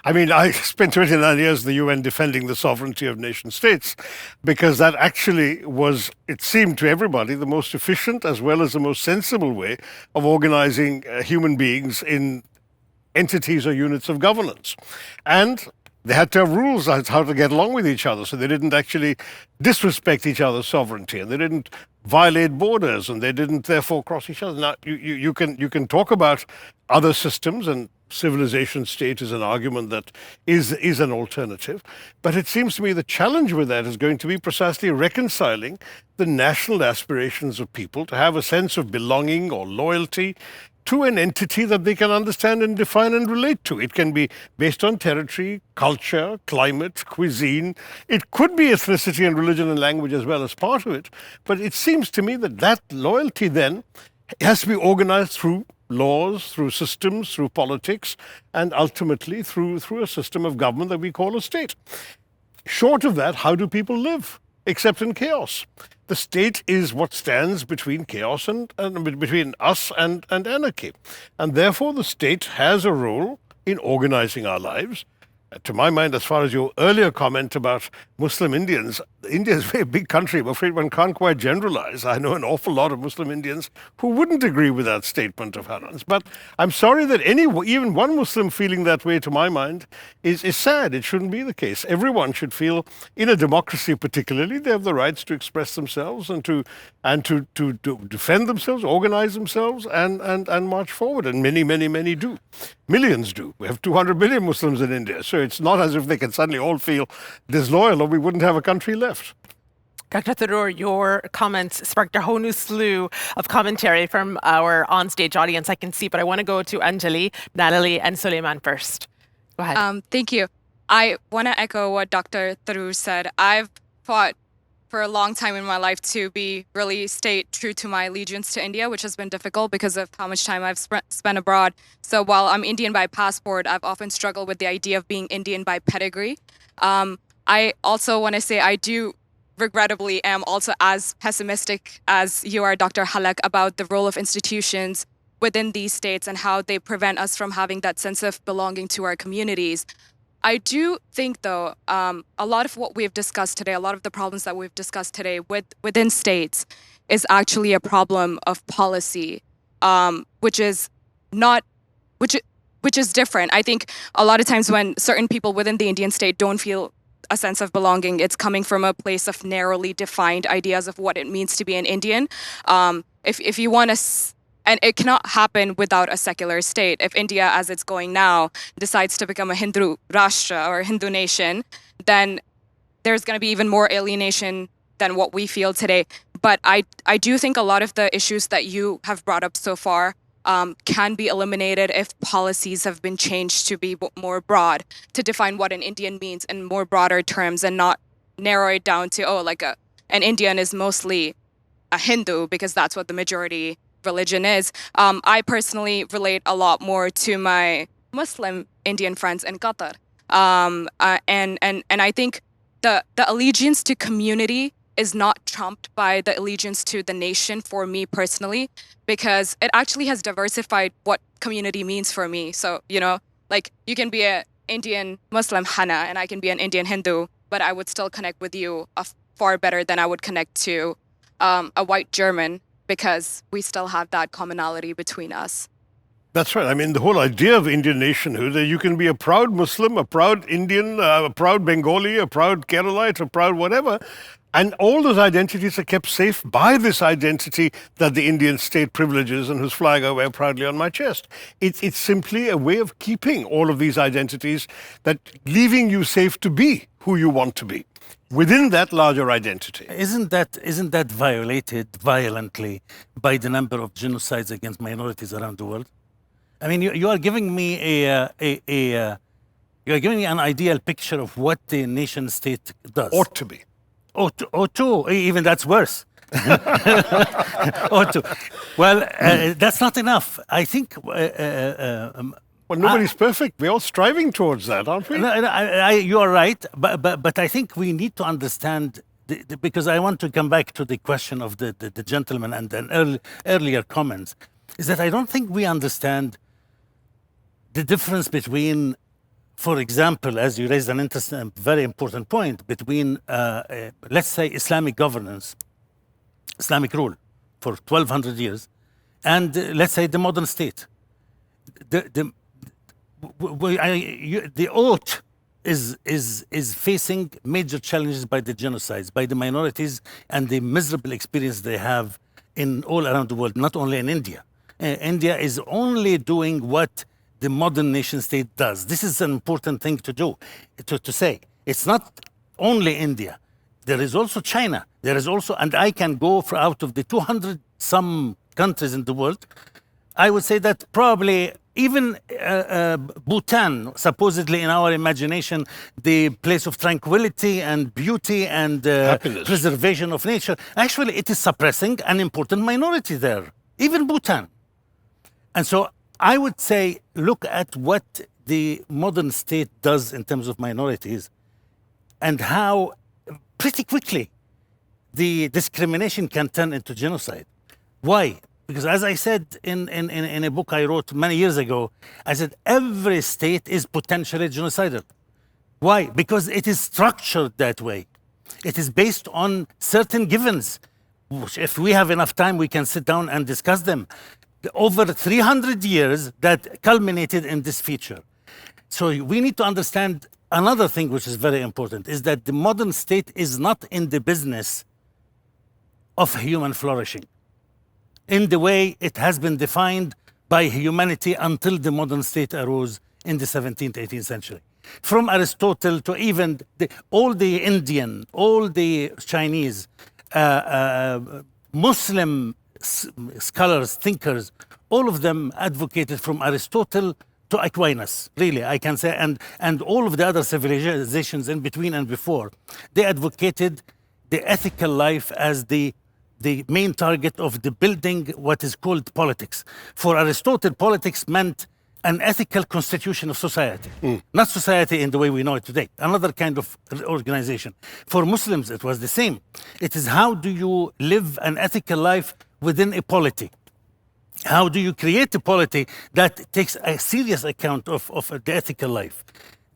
I mean, I spent 29 years in the UN defending the sovereignty of nation states because that actually was, it seemed to everybody, the most efficient as well as the most sensible way of organizing human beings in entities or units of governance. And they had to have rules on how to get along with each other, so they didn't actually disrespect each other's sovereignty, and they didn't violate borders, and they didn't therefore cross each other. Now, you can talk about other systems, and civilization state is an argument that is an alternative, but it seems to me the challenge with that is going to be precisely reconciling the national aspirations of people to have a sense of belonging or loyalty to an entity that they can understand and define and relate to. It can be based on territory, culture, climate, cuisine. It could be ethnicity and religion and language as well as part of it. But it seems to me that loyalty then has to be organized through laws, through systems, through politics, and ultimately through a system of government that we call a state. Short of that, how do people live except in chaos? The state is what stands between chaos and between us and anarchy. And therefore, the state has a role in organizing our lives. To my mind, as far as your earlier comment about Muslim Indians, India is a very big country. I'm afraid one can't quite generalize. I know an awful lot of Muslim Indians who wouldn't agree with that statement of Hanan's. But I'm sorry that even one Muslim feeling that way, to my mind, is sad. It shouldn't be the case. Everyone should feel, in a democracy particularly, they have the rights to express themselves and to defend themselves, organize themselves, and march forward. And many do. Millions do. We have 200 million Muslims in India. So it's not as if they can suddenly all feel disloyal or we wouldn't have a country left. Dr. Tharoor, your comments sparked a whole new slew of commentary from our onstage audience, I can see, but I want to go to Anjali, Natalie, and Suleiman first. Go ahead. Thank you. I want to echo what Dr. Tharoor said. I've fought for a long time in my life to stay true to my allegiance to India, which has been difficult because of how much time I've spent abroad. So while I'm Indian by passport, I've often struggled with the idea of being Indian by pedigree. I also want to say I do regrettably am also as pessimistic as you are, Dr. Hallaq, about the role of institutions within these states and how they prevent us from having that sense of belonging to our communities. I do think, though, a lot of what we've discussed today, a lot of the problems that we've discussed today within states is actually a problem of policy, which is not, which is different. I think a lot of times when certain people within the Indian state don't feel a sense of belonging, it's coming from a place of narrowly defined ideas of what it means to be an Indian. If you want to, and it cannot happen without a secular state. If India, as it's going now, decides to become a Hindu Rashtra or Hindu nation, then there's going to be even more alienation than what we feel today. But I do think a lot of the issues that you have brought up so far can be eliminated if policies have been changed to be more broad, to define what an Indian means in more broader terms and not narrow it down to, an Indian is mostly a Hindu because that's what the majority religion is. I personally relate a lot more to my Muslim Indian friends in Qatar. And I think the allegiance to community is not trumped by the allegiance to the nation for me personally, because it actually has diversified what community means for me. So, you can be an Indian Muslim Hana and I can be an Indian Hindu, but I would still connect with you far better than I would connect to a white German, because we still have that commonality between us. That's right. I mean, the whole idea of Indian nationhood, you can be a proud Muslim, a proud Indian, a proud Bengali, a proud Keralite, a proud whatever. And all those identities are kept safe by this identity that the Indian state privileges and whose flag I wear proudly on my chest. It's simply a way of keeping all of these identities, that leaving you safe to be who you want to be within that larger identity. Isn't that violated violently by the number of genocides against minorities around the world? I mean, you are giving me you are giving me an ideal picture of what the nation state does. Ought to be. Ought to. Even that's worse. Ought to. Well, that's not enough. I think. Well, nobody's perfect. We're all striving towards that, aren't we? You are right, but I think we need to understand, because I want to come back to the question of the gentleman and an earlier comments, is that I don't think we understand the difference between, for example, as you raised an interesting, very important point, between, let's say, Islamic governance, Islamic rule for 1,200 years, and let's say the modern state. The oath is facing major challenges by the genocides, by the minorities, and the miserable experience they have in all around the world, not only in India. India is only doing what the modern nation state does. This is an important thing to do, to say. It's not only India. There is also China. There is also, and I can go for out of the 200 some countries in the world, I would say that probably even Bhutan, supposedly in our imagination, the place of tranquility and beauty and preservation of nature, actually it is suppressing an important minority there, even Bhutan. And so I would say, look at what the modern state does in terms of minorities and how pretty quickly the discrimination can turn into genocide. Why? Because as I said in a book I wrote many years ago, I said every state is potentially genocidal. Why? Because it is structured that way. It is based on certain givens, which if we have enough time, we can sit down and discuss them. Over 300 years that culminated in this feature. So we need to understand another thing which is very important, is that the modern state is not in the business of human flourishing in the way it has been defined by humanity until the modern state arose in the 17th, 18th century. From Aristotle to even all the Indian, all the Chinese, Muslim scholars, thinkers, all of them advocated from Aristotle to Aquinas, really, I can say, and all of the other civilizations in between and before, they advocated the ethical life as the main target of the building what is called politics. For Aristotle, politics meant an ethical constitution of society, not society in the way we know it today, another kind of organization. For Muslims, it was the same. It is how do you live an ethical life within a polity? How do you create a polity that takes a serious account of the ethical life?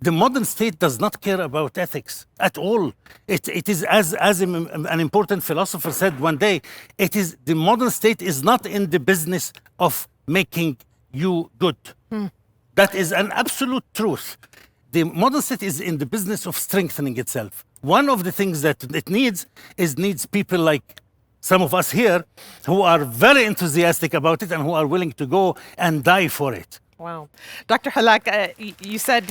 The modern state does not care about ethics at all. It is, as an important philosopher said one day, the modern state is not in the business of making you good. That is an absolute truth. The modern state is in the business of strengthening itself. One of the things that it needs people like some of us here who are very enthusiastic about it and who are willing to go and die for it. Wow. Dr. Hallaq, you said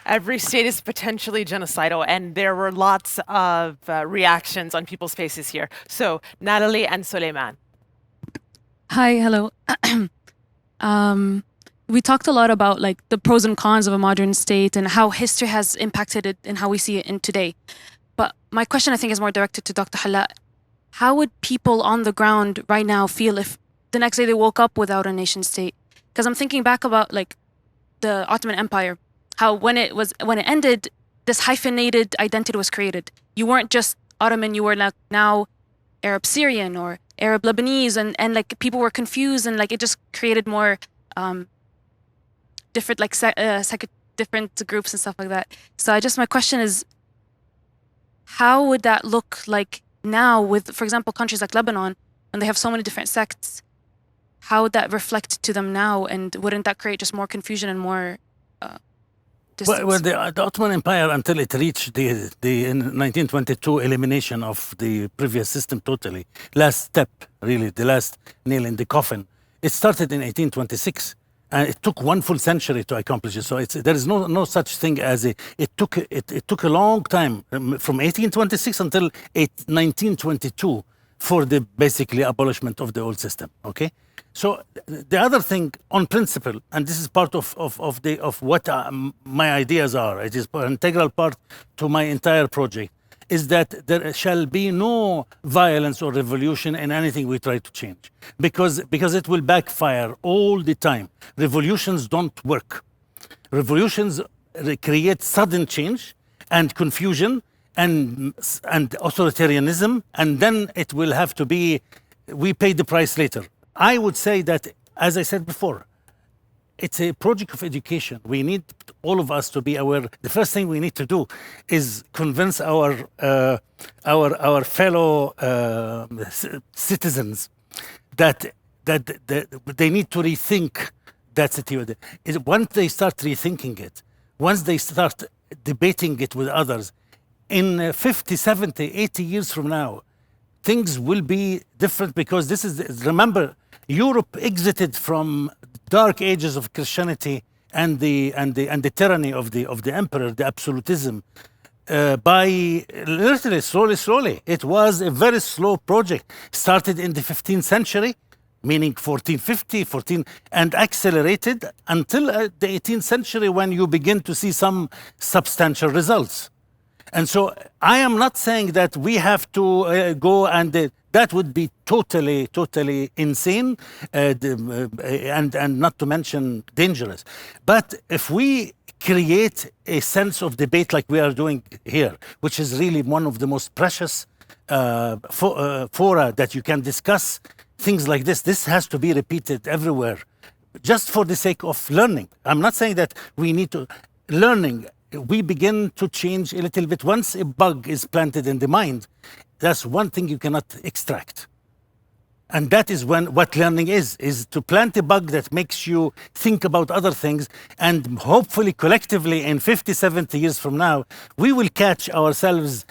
every state is potentially genocidal, and there were lots of reactions on people's faces here. So, Natalie and Suleiman. Hi, hello. We talked a lot about like the pros and cons of a modern state and how history has impacted it and how we see it in today. But my question, I think, is more directed to Dr. Hallaq. How would people on the ground right now feel if the next day they woke up without a nation state? Because I'm thinking back about like the Ottoman Empire, how when it ended, this hyphenated identity was created. You weren't just Ottoman, you were like now Arab Syrian or Arab Lebanese, and like people were confused, and like it just created more different like different groups and stuff like that. So my question is, how would that look like now with, for example, countries like Lebanon, when they have so many different sects? How would that reflect to them now, and wouldn't that create just more confusion and more distance? Well, the Ottoman Empire, until it reached the in 1922 elimination of the previous system totally, last step, really, the last nail in the coffin, it started in 1826. And it took one full century to accomplish it. So there is no such thing as it took a long time, from 1826 until 1922 for the basically abolishment of the old system. Okay, so the other thing on principle, and this is part of what my ideas are. It is an integral part to my entire project. Is that there shall be no violence or revolution in anything we try to change, because it will backfire all the time. Revolutions don't work. Revolutions create sudden change and confusion and authoritarianism, and then it will have to be, we pay the price later. I would say that, as I said before, it's a project of education. We need all of us to be aware. The first thing we need to do is convince our fellow citizens that they need to rethink that situation. Once they start rethinking it, once they start debating it with others, in 50, 70, 80 years from now, things will be different, because remember, Europe exited from dark ages of Christianity and the tyranny of the emperor, the absolutism, by literally slowly. It was a very slow project. Started in the 15th century, meaning 1450, and accelerated until the 18th century, when you begin to see some substantial results. And so I am not saying that we have to go and that would be totally insane, and not to mention dangerous. But if we create a sense of debate like we are doing here, which is really one of the most precious fora that you can discuss things like this has to be repeated everywhere, just for the sake of learning. I'm not saying that we need to learning. We begin to change a little bit. Once a bug is planted in the mind, that's one thing you cannot extract. And that is what learning is to plant a bug that makes you think about other things, and hopefully collectively in 50, 70 years from now, we will catch ourselves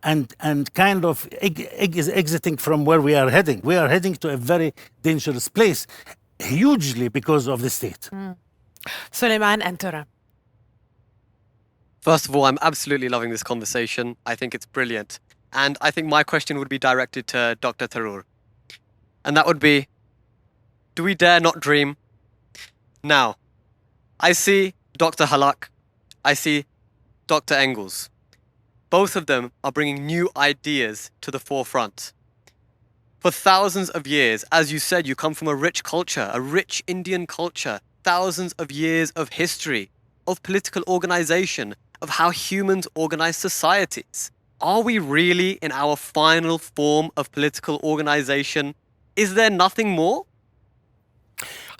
and kind of exiting from where we are heading. We are heading to a very dangerous place, hugely because of the state. Suleiman and Tura. First of all, I'm absolutely loving this conversation. I think it's brilliant. And I think my question would be directed to Dr. Tharoor. And that would be, do we dare not dream? Now, I see Dr. Hallaq, I see Dr. Engels. Both of them are bringing new ideas to the forefront. For thousands of years, as you said, you come from a rich culture, a rich Indian culture, thousands of years of history, of political organization, of how humans organize societies. Are we really in our final form of political organization? Is there nothing more?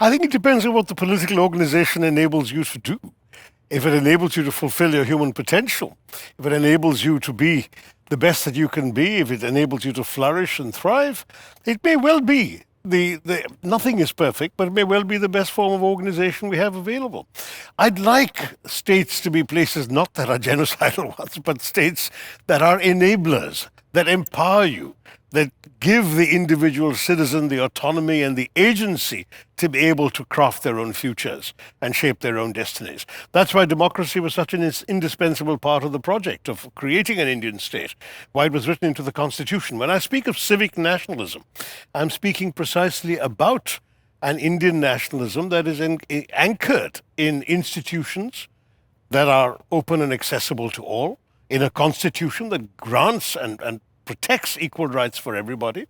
I think it depends on what the political organization enables you to do. If it enables you to fulfill your human potential, if it enables you to be the best that you can be, if it enables you to flourish and thrive, it may well be nothing is perfect, but it may well be the best form of organization we have available. I'd like states to be places not that are genocidal ones, but states that are enablers, that empower you, that give the individual citizen the autonomy and the agency to be able to craft their own futures and shape their own destinies. That's why democracy was such an indispensable part of the project of creating an Indian state, why it was written into the Constitution. When I speak of civic nationalism, I'm speaking precisely about an Indian nationalism that is anchored in institutions that are open and accessible to all, in a constitution that grants and protects equal rights for everybody,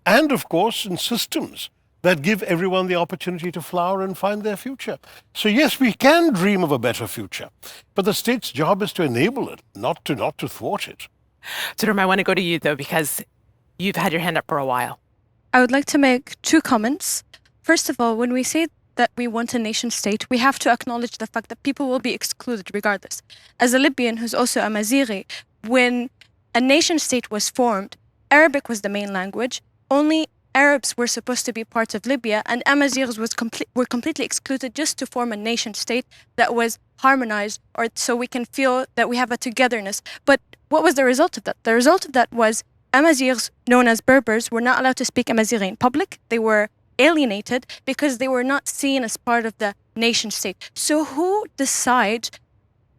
and of course in systems that give everyone the opportunity to flower and find their future. So yes, we can dream of a better future, but the state's job is to enable it, not to thwart it. Tharoor, I want to go to you though, because you've had your hand up for a while. I would like to make two comments. First of all, when we say that we want a nation state, we have to acknowledge the fact that people will be excluded regardless. As a Libyan who's also a Mazighi, when a nation state was formed, Arabic was the main language. Only Arabs were supposed to be part of Libya, and Amazighs were completely excluded just to form a nation state that was harmonized, or so we can feel that we have a togetherness. But what was the result of that? The result of that was Amazighs, known as Berbers, were not allowed to speak Amazighi in public. They were alienated because they were not seen as part of the nation state. So who decides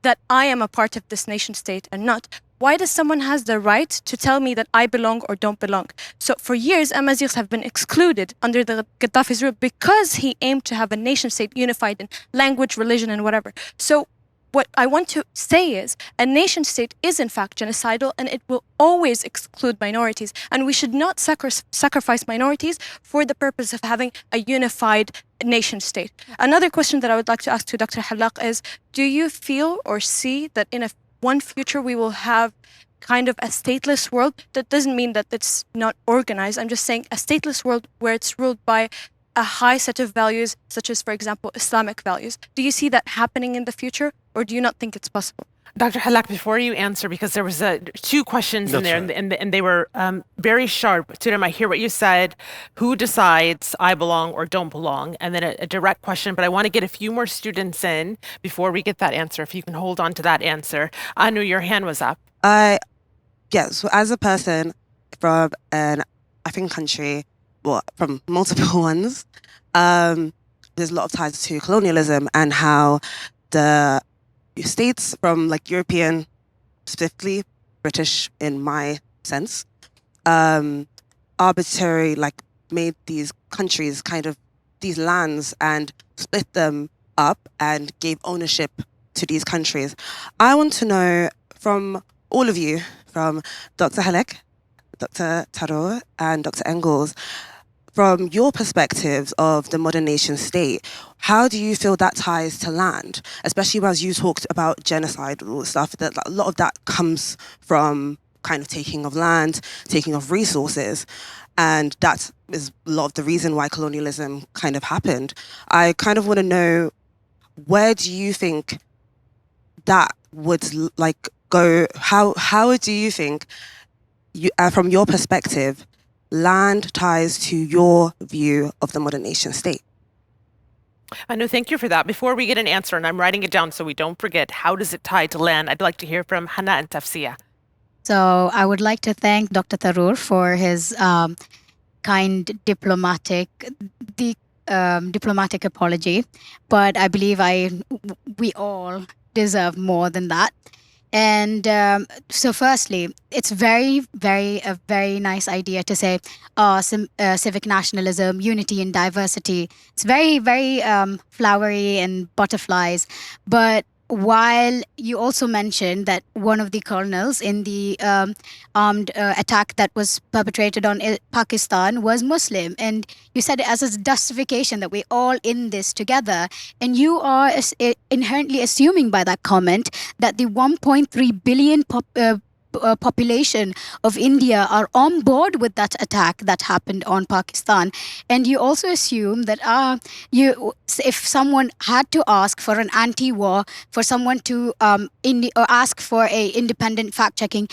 that I am a part of this nation state and not? Why does someone has the right to tell me that I belong or don't belong? So for years, Amazighs have been excluded under the Gaddafi's rule because he aimed to have a nation state unified in language, religion, and whatever. So what I want to say is a nation state is in fact genocidal, and it will always exclude minorities. And we should not sacrifice minorities for the purpose of having a unified nation state. Another question that I would like to ask to Dr. Hallaq is, do you feel or see that in one future we will have kind of a stateless world? That doesn't mean that it's not organized. I'm just saying a stateless world where it's ruled by a high set of values, such as, for example, Islamic values. Do you see that happening in the future, or do you not think it's possible? Dr. Hallaq, before you answer, because there was two questions in there, and they were very sharp. Tharoor, I hear what you said. Who decides I belong or don't belong? And then a direct question, but I want to get a few more students in before we get that answer. If you can hold on to that answer. Anu, your hand was up. Yeah, so as a person from an African country, well, from multiple ones, there's a lot of ties to colonialism and how the states from like European, specifically British in my sense, arbitrarily like made these countries kind of these lands and split them up and gave ownership to these countries. I want to know from all of you, from Dr. Hallaq, Dr. Tharoor, and Dr. Engels, from your perspectives of the modern nation state, how do you feel that ties to land? Especially as you talked about genocide and all stuff, that a lot of that comes from kind of taking of land, taking of resources. And that is a lot of the reason why colonialism kind of happened. I kind of want to know, where do you think that would like go? How do you think, from your perspective, land ties to your view of the modern nation state? Anu, thank you for that. Before we get an answer, and I'm writing it down so we don't forget, how does it tie to land? I'd like to hear from Hana and Tafsia. So I would like to thank Dr. Tharoor for his kind diplomatic apology, but I believe we all deserve more than that. And so firstly, it's a very nice idea to say civic nationalism, unity and diversity. It's very flowery and butterflies. But while you also mentioned that one of the colonels in the armed attack that was perpetrated on Pakistan was Muslim, and you said it as a justification that we're all in this together, and you are inherently assuming by that comment that the 1.3 billion population of India are on board with that attack that happened on Pakistan. And you also assume that if someone had to ask for an anti-war, for someone to ask for a independent fact-checking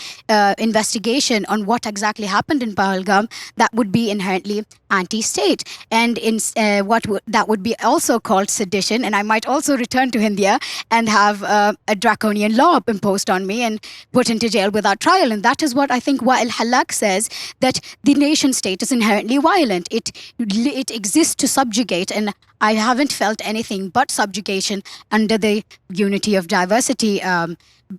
investigation on what exactly happened in Pahalgam, that would be inherently anti-state. And that would be also called sedition. And I might also return to India and have a draconian law imposed on me and put into jail without trial. And that is what I think Wael Hallaq says, that the nation state is inherently violent. It exists to subjugate, and I haven't felt anything but subjugation under the unity of diversity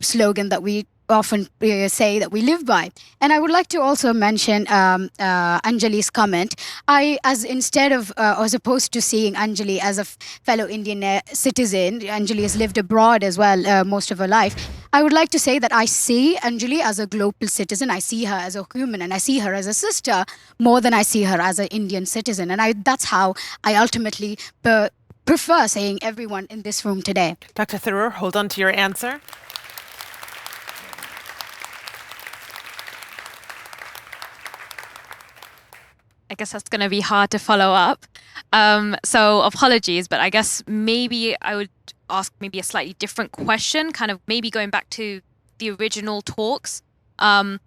slogan that we often say that we live by. And I would like to also mention Anjali's comment. As opposed to seeing Anjali as a fellow Indian citizen, Anjali has lived abroad as well most of her life. I would like to say that I see Anjali as a global citizen. I see her as a human, and I see her as a sister more than I see her as an Indian citizen. And that's how I ultimately prefer saying everyone in this room today. Dr. Tharoor, hold on to your answer. I guess that's going to be hard to follow up. So apologies, but I guess maybe I would ask maybe a slightly different question, kind of maybe going back to the original talks. I'll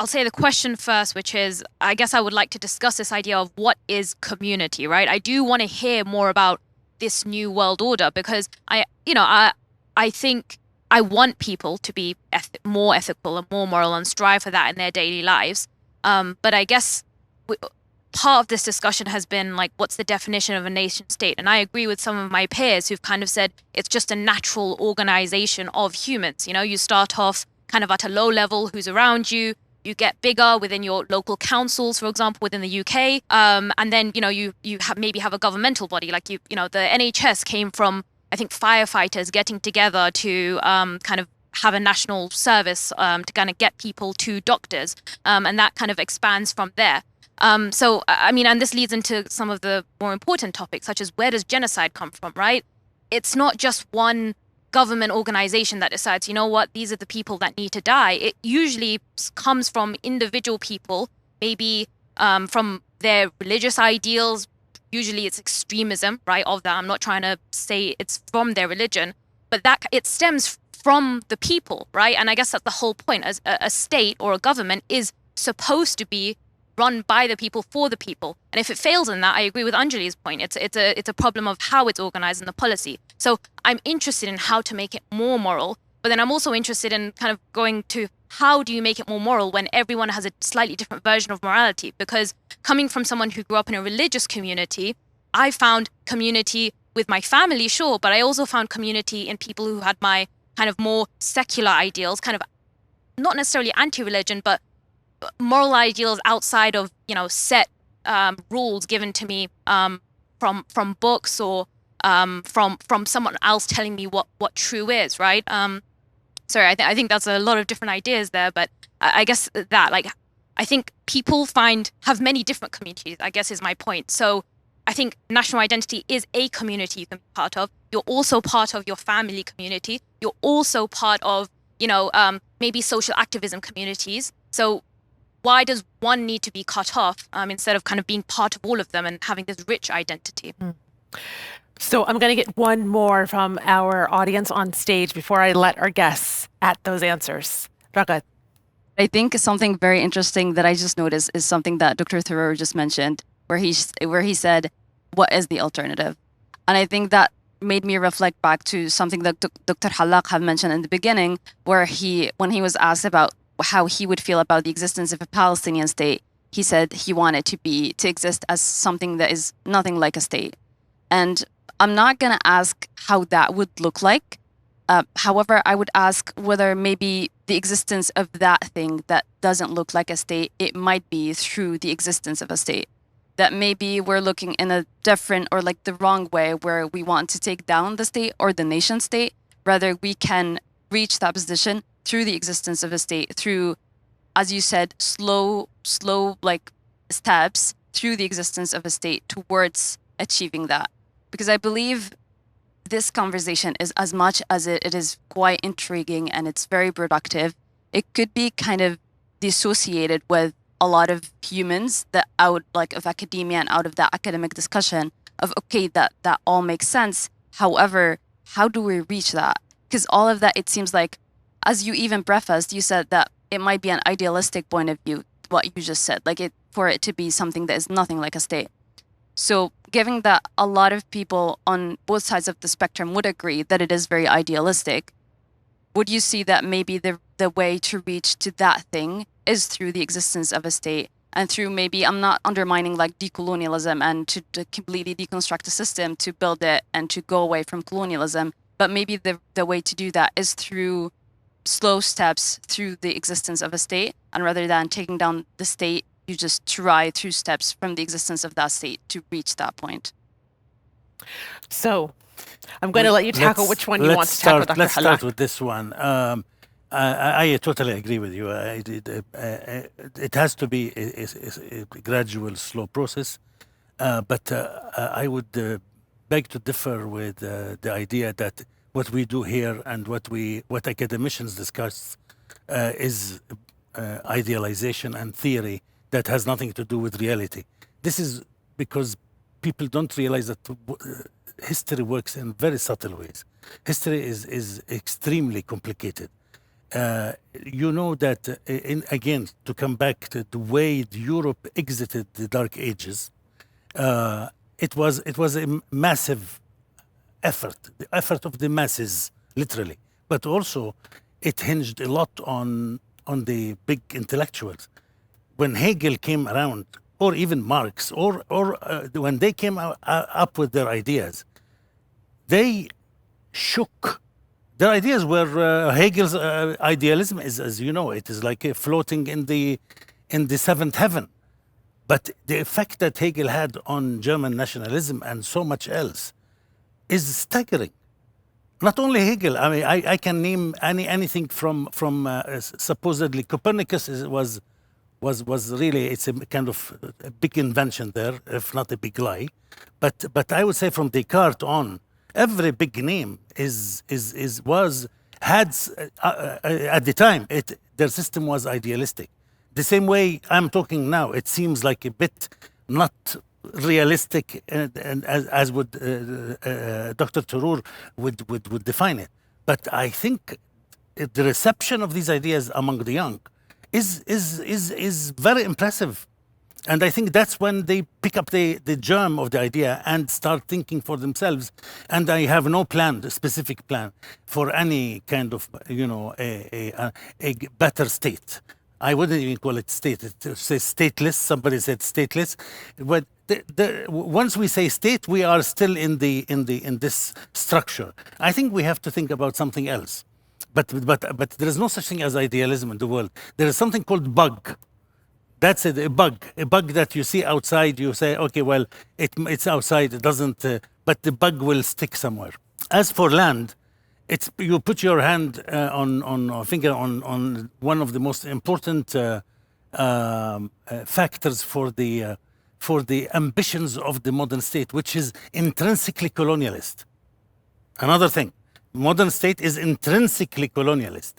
say the question first, which is, I guess I would like to discuss this idea of what is community, right? I do want to hear more about this new world order, because I think I want people to be more ethical and more moral and strive for that in their daily lives. But I guess part of this discussion has been like, what's the definition of a nation state? And I agree with some of my peers who've kind of said it's just a natural organization of humans. You know, you start off kind of at a low level, who's around you. You get bigger within your local councils, for example, within the UK. And then, you maybe have a governmental body, like the NHS came from, I think, firefighters getting together to kind of have a national service to kind of get people to doctors. And that kind of expands from there. So, I mean, and this leads into some of the more important topics, such as where does genocide come from, right? It's not just one government organization that decides, you know what, these are the people that need to die. It usually comes from individual people, maybe from their religious ideals. Usually it's extremism, right, of that. I'm not trying to say it's from their religion, but that it stems from the people, right? And I guess that's the whole point. As a state or a government is supposed to be run by the people for the people. And if it fails in that, I agree with Anjali's point. It's a problem of how it's organized in the policy. So I'm interested in how to make it more moral, but then I'm also interested in kind of going to how do you make it more moral when everyone has a slightly different version of morality? Because coming from someone who grew up in a religious community, I found community with my family, sure, but I also found community in people who had my kind of more secular ideals, kind of not necessarily anti-religion, but moral ideals outside of, set rules given to me from books or from someone else telling me what true is, right? Sorry, I think that's a lot of different ideas there, but I guess that, like, I think people have many different communities, I guess is my point. So I think national identity is a community you can be part of. You're also part of your family community. You're also part of, maybe social activism communities. So why does one need to be cut off instead of kind of being part of all of them and having this rich identity? So I'm going to get one more from our audience on stage before I let our guests at those answers. Ragat. I think something very interesting that I just noticed is something that Dr. Tharoor just mentioned, where he said, what is the alternative? And I think that made me reflect back to something that Dr. Hallaq had mentioned in the beginning, where when he was asked about how he would feel about the existence of a Palestinian state, he said he wanted to exist as something that is nothing like a state. And I'm not going to ask how that would look like. However, I would ask whether maybe the existence of that thing that doesn't look like a state, it might be through the existence of a state. That maybe we're looking in a different or like the wrong way, where we want to take down the state or the nation state. Rather, we can reach that position through the existence of a state, through, as you said, slow like steps through the existence of a state towards achieving that. Because I believe this conversation is, as much as it is quite intriguing and it's very productive, it could be kind of dissociated with a lot of humans that out like of academia and out of that academic discussion of okay, that all makes sense. However, how do we reach that? Because all of that, it seems like, as you even prefaced, you said that it might be an idealistic point of view, what you just said, like for it to be something that is nothing like a state. So given that a lot of people on both sides of the spectrum would agree that it is very idealistic, would you see that maybe the way to reach to that thing is through the existence of a state and through maybe, I'm not undermining like decolonialism and to completely deconstruct a system to build it and to go away from colonialism, but maybe the way to do that is through slow steps through the existence of a state, and rather than taking down the state, you just try through steps from the existence of that state to reach that point. So I'm going to let you tackle which one you want to tackle, Dr. Let's Hallaq. start with this one. I totally agree with you. It has to be a gradual, slow process. But I would beg to differ with the idea that what we do here and what academicians discuss is idealization and theory that has nothing to do with reality. This is because people don't realize that history works in very subtle ways. History is extremely complicated. You know that, again, to come back to the way Europe exited the Dark Ages, it was a massive effort, the effort of the masses, literally. But also, it hinged a lot on the big intellectuals. When Hegel came around, or even Marx, or when they came up with their ideas, they shook. Their ideas were Hegel's idealism is, as you know, it is like floating in the seventh heaven. But the effect that Hegel had on German nationalism and so much else is staggering. Not only Hegel. I mean, I can name anything from supposedly Copernicus was really, it's a kind of a big invention there, if not a big lie. But I would say from Descartes on, every big name had at the time their system was idealistic. The same way I'm talking now, it seems like a bit not realistic, and as would Dr. Tharoor would define it. But I think the reception of these ideas among the young is very impressive. And I think that's when they pick up the germ of the idea and start thinking for themselves. And I have no plan, a specific plan, for any kind of, a better state. I wouldn't even call it state. It says stateless. Somebody said stateless. But once we say state, we are still in this structure. I think we have to think about something else. But there is no such thing as idealism in the world. There is something called bug. That's it, a bug that you see outside. You say, okay, well, it's outside. It doesn't, but the bug will stick somewhere. As for land, you put your hand finger on one of the most important factors for the ambitions of the modern state, which is intrinsically colonialist. Another thing, modern state is intrinsically colonialist.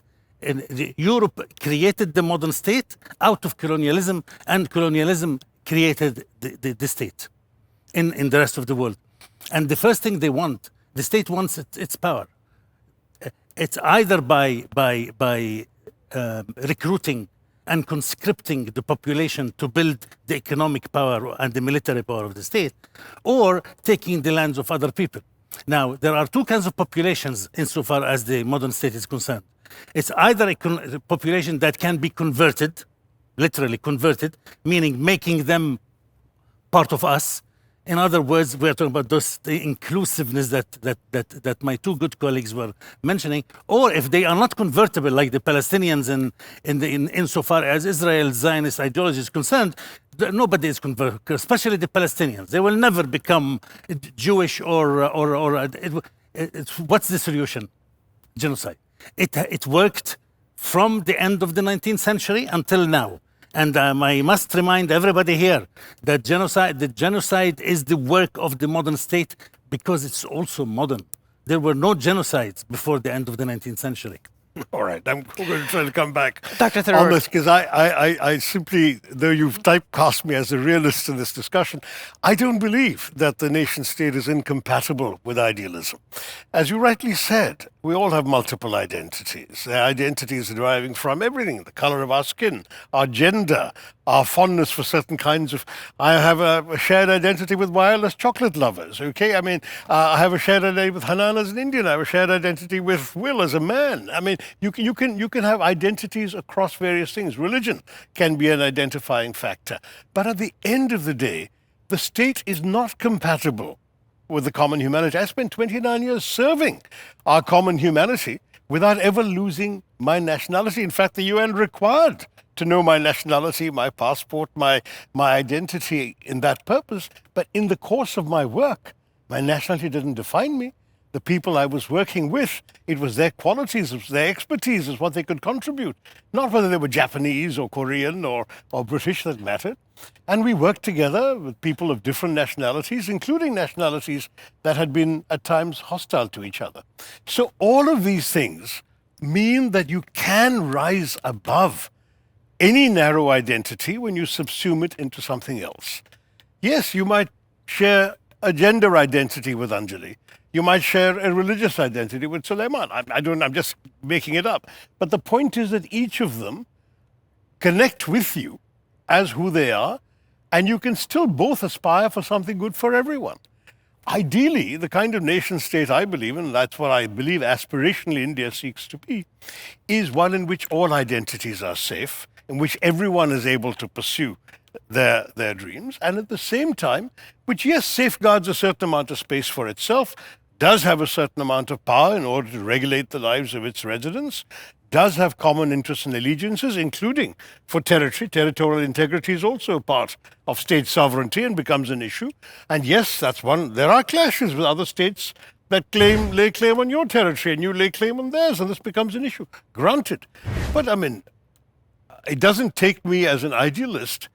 Europe created the modern state out of colonialism, and colonialism created the state in the rest of the world. And the first thing the state wants its power. It's either by recruiting and conscripting the population to build the economic power and the military power of the state, or taking the lands of other people. Now, there are two kinds of populations insofar as the modern state is concerned. It's either a population that can be converted, literally converted, meaning making them part of us. In other words, we're talking about the inclusiveness that my two good colleagues were mentioning. Or if they are not convertible, like the Palestinians insofar as Israel's Zionist ideology is concerned, nobody is convertible, especially the Palestinians. They will never become Jewish what's the solution? Genocide. It worked from the end of the 19th century until now. And I must remind everybody here that the genocide is the work of the modern state because it's also modern. There were no genocides before the end of the 19th century. All right, I'm going to try to come back Dr. on Tharoor. this because I simply, though you've typecast me as a realist in this discussion, I don't believe that the nation state is incompatible with idealism. As you rightly said, we all have multiple identities. The identities are deriving from everything, the color of our skin, our gender, our fondness for certain kinds of... I have a shared identity with Wael as chocolate lovers, okay? I mean, I have a shared identity with Hanan as an Indian. I have a shared identity with Will as a man. I mean, you can have identities across various things. Religion can be an identifying factor. But at the end of the day, the state is not compatible with the common humanity. I spent 29 years serving our common humanity without ever losing my nationality. In fact, the UN required to know my nationality, my passport, my identity in that purpose. But in the course of my work, my nationality didn't define me. The people I was working with, it was their qualities, it was their expertise, is what they could contribute. Not whether they were Japanese or Korean or British that mattered. And we worked together with people of different nationalities, including nationalities that had been at times hostile to each other. So all of these things mean that you can rise above any narrow identity when you subsume it into something else. Yes, you might share a gender identity with Anjali. You might share a religious identity with Suleiman. I'm just making it up. But the point is that each of them connect with you as who they are, and you can still both aspire for something good for everyone. Ideally, the kind of nation state I believe in, and that's what I believe aspirationally India seeks to be, is one in which all identities are safe, in which everyone is able to pursue their dreams, and at the same time, which, yes, safeguards a certain amount of space for itself, does have a certain amount of power in order to regulate the lives of its residents, does have common interests and allegiances, including for territory. Territorial integrity is also a part of state sovereignty and becomes an issue. And yes, that's one. There are clashes with other states that lay claim on your territory and you lay claim on theirs, and this becomes an issue. Granted. But I mean, it doesn't take me as an idealist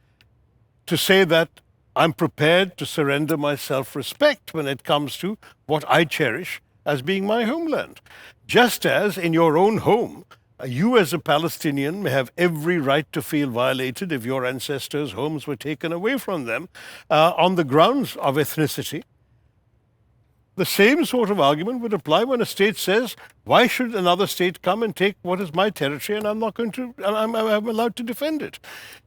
to say that I'm prepared to surrender my self-respect when it comes to what I cherish as being my homeland. Just as in your own home, you as a Palestinian may have every right to feel violated if your ancestors' homes were taken away from them on the grounds of ethnicity. The same sort of argument would apply when a state says, why should another state come and take what is my territory and I'm allowed to defend it?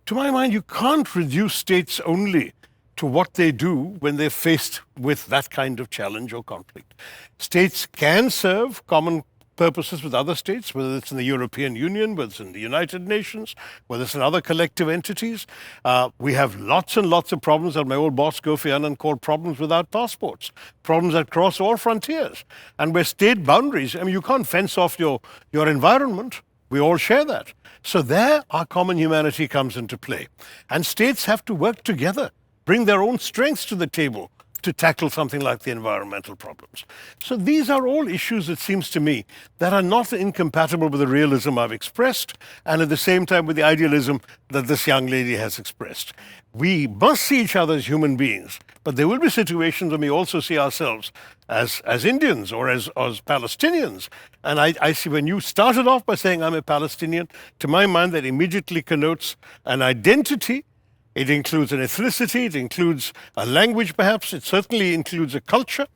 To my mind, you can't reduce states only to what they do when they're faced with that kind of challenge or conflict. States can serve common purposes with other states, whether it's in the European Union, whether it's in the United Nations, whether it's in other collective entities. We have lots and lots of problems that my old boss Kofi Annan called problems without passports, problems that cross all frontiers. And where state boundaries, I mean, you can't fence off your environment. We all share that. So there our common humanity comes into play. And states have to work together, bring their own strengths to the table to tackle something like the environmental problems. So these are all issues, it seems to me, that are not incompatible with the realism I've expressed, and at the same time with the idealism that this young lady has expressed. We must see each other as human beings, but there will be situations when we also see ourselves as Indians or as Palestinians. And I see when you started off by saying I'm a Palestinian, to my mind that immediately connotes an identity. It includes an ethnicity, it includes a language perhaps, it certainly includes a culture,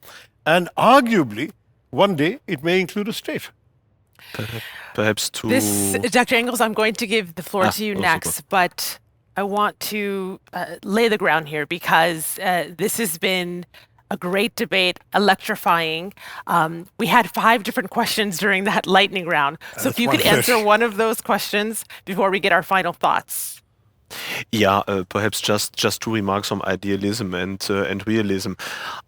and arguably, one day, it may include a state. Perhaps to... Dr. Engels, I'm going to give the floor to you next, but I want to lay the ground here because this has been a great debate, electrifying. We had 5 different questions during that lightning round. So if you could answer one of those questions before we get our final thoughts. Yeah, perhaps just 2 remarks on idealism and realism.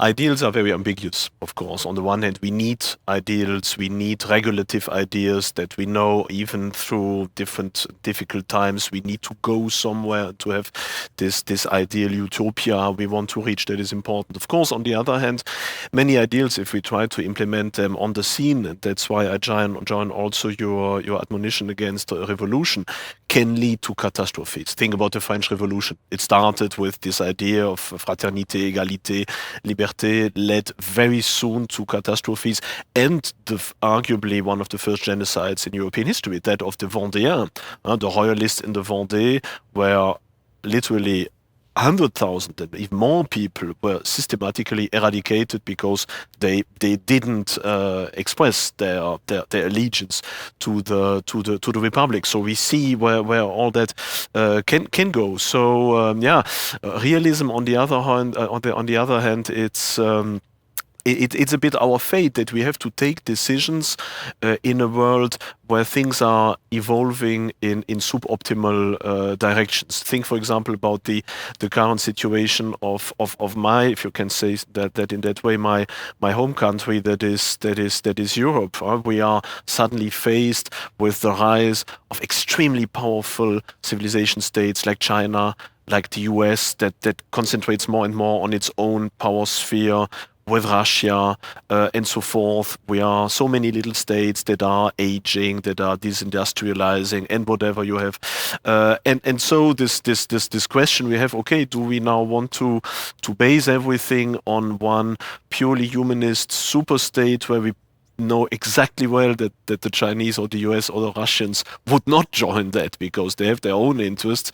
Ideals are very ambiguous, of course. On the one hand, we need ideals, we need regulative ideas that we know even through difficult times. We need to go somewhere to have this ideal utopia we want to reach that is important. Of course, on the other hand, many ideals, if we try to implement them on the scene, and that's why I join also your admonition against revolution, can lead to catastrophes. Think about the French Revolution. It started with this idea of fraternité, égalité, liberté, led very soon to catastrophes, and arguably one of the first genocides in European history, that of the Vendéens, the royalists in the Vendée, where literally 100,000 and even more people were systematically eradicated because they didn't express their allegiance to the republic. So we see where all that can go. So realism on the other hand, it's a bit our fate that we have to take decisions in a world where things are evolving in suboptimal directions. Think, for example, about the current situation of my, if you can say that in that way, my home country, that is Europe. We are suddenly faced with the rise of extremely powerful civilization states like China, like the US, that concentrates more and more on its own power sphere, with Russia and so forth. We are so many little states that are aging, that are disindustrializing, and whatever you have. And so this question we have, okay, do we now want to base everything on one purely humanist super state where we know exactly well that the Chinese or the US or the Russians would not join that because they have their own interests,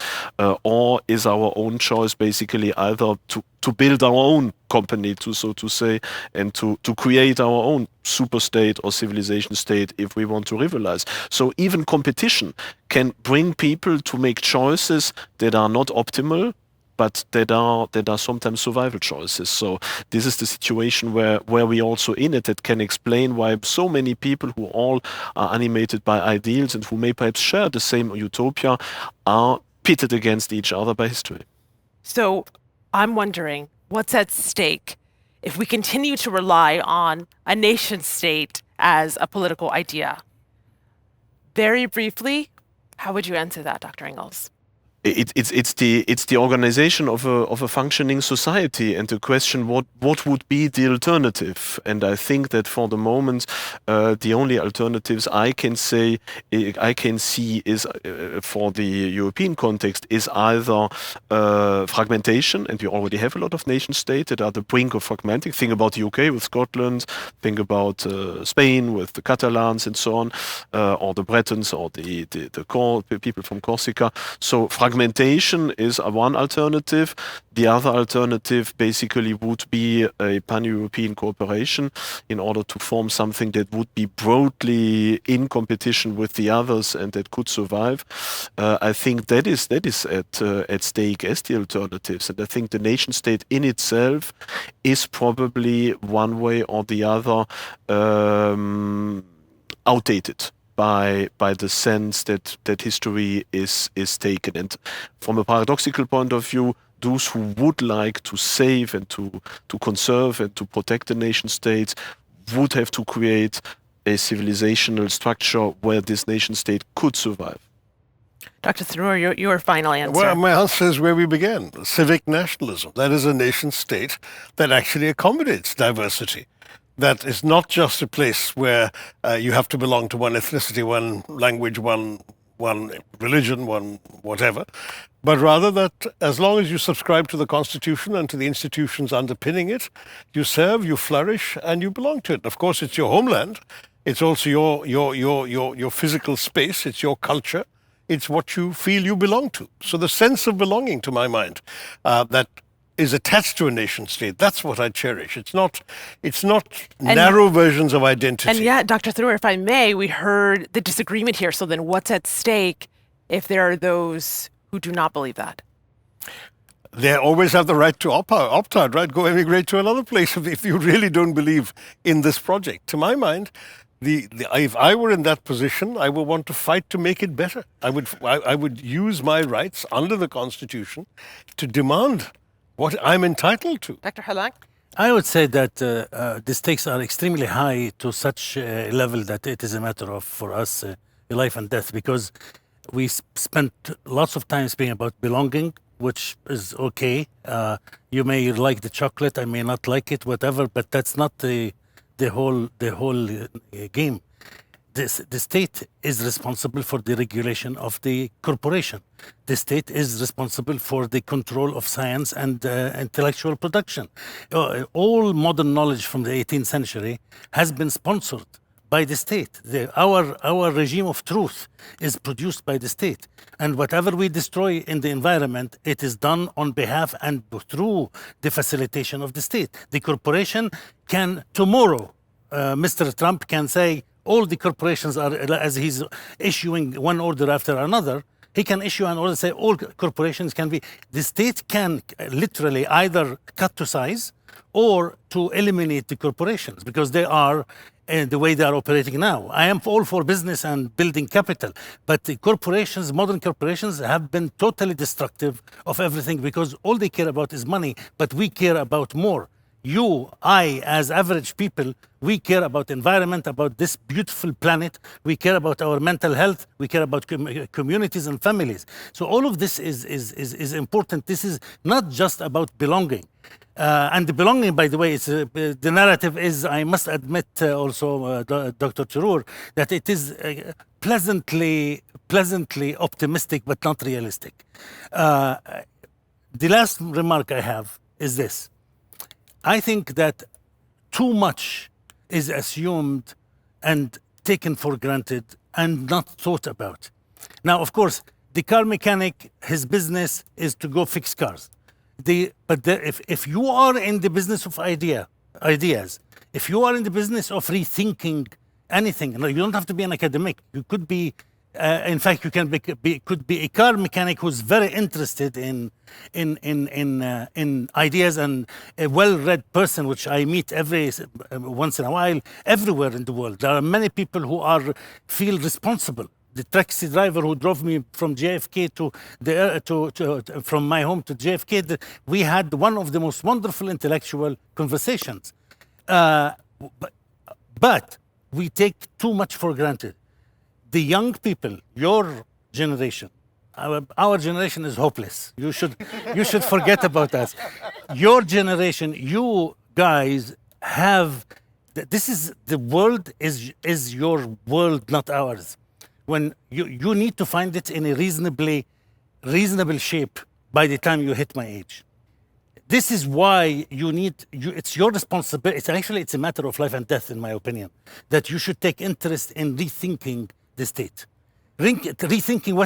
or is our own choice basically either to build our own company, so to say, and to create our own super state or civilization state if we want to rivalize. So even competition can bring people to make choices that are not optimal, but that are sometimes survival choices. So this is the situation where we also in it, that can explain why so many people who all are animated by ideals and who may perhaps share the same utopia are pitted against each other by history. So I'm wondering, what's at stake if we continue to rely on a nation state as a political idea? Very briefly, how would you answer that, Dr. Engels? It's the organization of a functioning society, and the question what would be the alternative. And I think that for the moment the only alternatives I can see is for the European context is either fragmentation, and we already have a lot of nation states that are at the brink of fragmenting. Think about the UK with Scotland, think about Spain with the Catalans and so on, or the Bretons or the people from Corsica. So fragmentation is one alternative. The other alternative basically would be a pan-European cooperation in order to form something that would be broadly in competition with the others and that could survive. I think that is at stake as the alternatives. And I think the nation state in itself is probably one way or the other outdated by the sense that history is taken. And from a paradoxical point of view, those who would like to save and to conserve and to protect the nation states would have to create a civilizational structure where this nation state could survive. Dr. Tharoor, your final answer. Well, my answer is where we began, civic nationalism. That is a nation state that actually accommodates diversity. That is not just a place where you have to belong to one ethnicity, one language, one religion, one whatever, but rather that as long as you subscribe to the Constitution and to the institutions underpinning it, you serve, you flourish, and you belong to it. Of course, it's your homeland. It's also your physical space. It's your culture. It's what you feel you belong to. So the sense of belonging, to my mind, that is attached to a nation state. That's what I cherish. It's not narrow versions of identity. And yet, Dr. Tharoor, if I may, we heard the disagreement here. So then what's at stake if there are those who do not believe that? They always have the right to opt out, right? Go emigrate to another place if you really don't believe in this project. To my mind, if I were in that position, I would want to fight to make it better. I would use my rights under the Constitution to demand what I'm entitled to. Dr. Hallaq? I would say that the stakes are extremely high to such a level that it is a matter of, for us, life and death, because we spent lots of time speaking about belonging, which is okay. You may like the chocolate, I may not like it, whatever, but that's not the whole game. the state is responsible for the regulation of the corporation. The state is responsible for the control of science and intellectual production. All modern knowledge from the 18th century has been sponsored by the state. Our regime of truth is produced by the state. And whatever we destroy in the environment, it is done on behalf and through the facilitation of the state. The corporation can, tomorrow, Mr. Trump can say, all the corporations are, as he's issuing one order after another, he can issue an order and say all corporations can be, the state can literally either cut to size or to eliminate the corporations because they are the way they are operating now. I am all for business and building capital, but the corporations, modern corporations, have been totally destructive of everything because all they care about is money, but we care about more. You, I, as average people, we care about environment, about this beautiful planet. We care about our mental health. We care about communities and families. So all of this is important. This is not just about belonging. And the belonging, by the way, is, the narrative is, I must admit also, Dr. Tharoor, that it is pleasantly optimistic, but not realistic. The last remark I have is this. I think that too much is assumed and taken for granted and not thought about. Now, of course, the car mechanic, his business is to go fix cars. If you are in the business of ideas, if you are in the business of rethinking anything, you don't have to be an academic. You could be, in fact, you can could be a car mechanic who's very interested in ideas, and a well-read person, which I meet once in a while, everywhere in the world. There are many people who feel responsible. The taxi driver who drove me from JFK from my home to JFK, we had one of the most wonderful intellectual conversations. But we take too much for granted. The young people, your generation, our generation is hopeless. You should forget about us. Your generation, you guys have, this is, the world is your world, not ours. When you need to find it in a reasonable shape by the time you hit my age. This is why it's your responsibility. It's a matter of life and death, in my opinion, that you should take interest in rethinking the state. Rethinking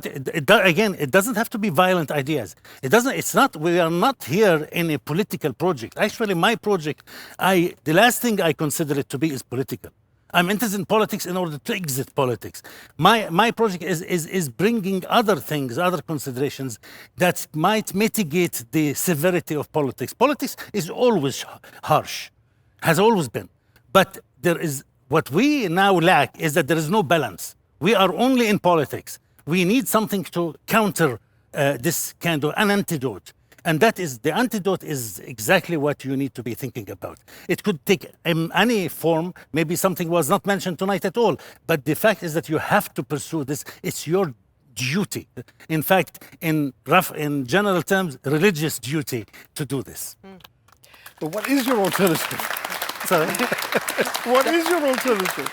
it doesn't have to be violent ideas. We are not here in a political project. Actually, my project, the last thing I consider it to be is political. I'm interested in politics in order to exit politics. My project is bringing other things, other considerations that might mitigate the severity of politics. Politics is always harsh, has always been. But what we now lack is that there is no balance. We are only in politics. We need something to counter this kind of an antidote. And the antidote is exactly what you need to be thinking about. It could take any form. Maybe something was not mentioned tonight at all. But the fact is that you have to pursue this. It's your duty. In fact, in general terms, religious duty to do this. But what is your alternative? Sorry? What is your alternative?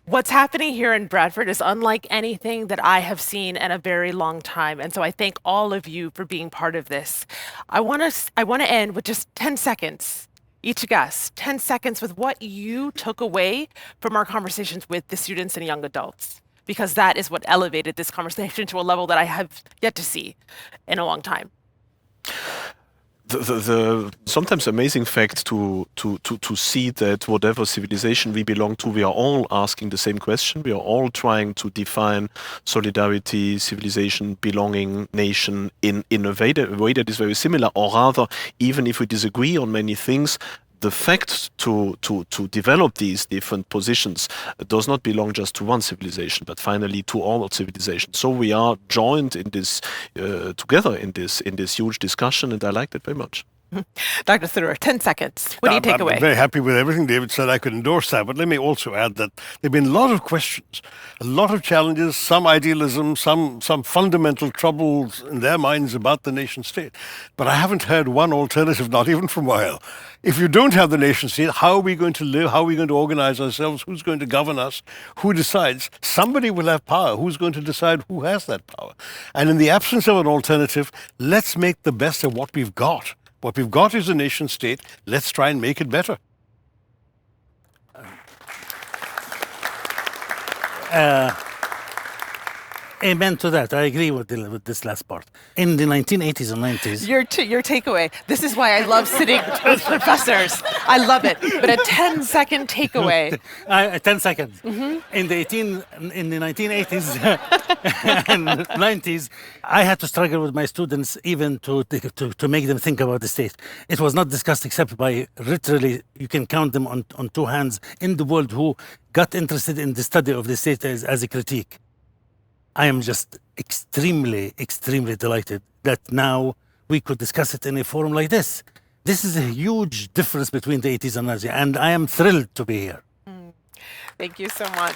What's happening here in Bradford is unlike anything that I have seen in a very long time. And so I thank all of you for being part of this. I want to end with just 10 seconds, each guest, 10 seconds with what you took away from our conversations with the students and young adults, because that is what elevated this conversation to a level that I have yet to see in a long time. The sometimes amazing fact to see that whatever civilization we belong to, we are all asking the same question. We are all trying to define solidarity, civilization, belonging, nation in a way that is very similar, or rather, even if we disagree on many things, the fact to develop these different positions does not belong just to one civilization, but finally to all of civilizations. So we are joined in this together in this huge discussion, and I like that very much. Dr. Tharoor, 10 seconds. What do you take away? I'm very happy with everything David said. I could endorse that. But let me also add that there have been a lot of questions, a lot of challenges, some idealism, some fundamental troubles in their minds about the nation state. But I haven't heard one alternative, not even from Wael. If you don't have the nation state, how are we going to live? How are we going to organize ourselves? Who's going to govern us? Who decides? Somebody will have power. Who's going to decide who has that power? And in the absence of an alternative, let's make the best of what we've got. What we've got is a nation state. Let's try and make it better. Amen to that. I agree with this last part. In the 1980s and 90s, Your takeaway. This is why I love sitting with professors. I love it. But a 10-second takeaway. 10 seconds. In the 1980s and 90s, I had to struggle with my students even to make them think about the state. It was not discussed except by literally, you can count them on two hands in the world who got interested in the study of the state as a critique. I am just extremely, extremely delighted that now we could discuss it in a forum like this. This is a huge difference between the 80s and 90s, and I am thrilled to be here. Thank you so much.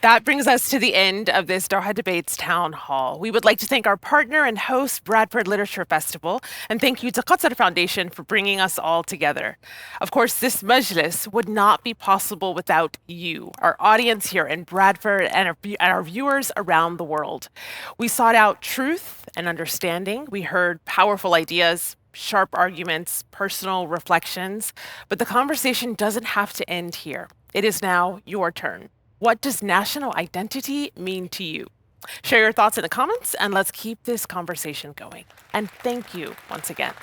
That brings us to the end of this Doha Debates Town Hall. We would like to thank our partner and host, Bradford Literature Festival, and thank you to Qatar Foundation for bringing us all together. Of course, this majlis would not be possible without you, our audience here in Bradford and our viewers around the world. We sought out truth and understanding. We heard powerful ideas, sharp arguments, personal reflections, but the conversation doesn't have to end here. It is now your turn. What does national identity mean to you? Share your thoughts in the comments and let's keep this conversation going. And thank you once again.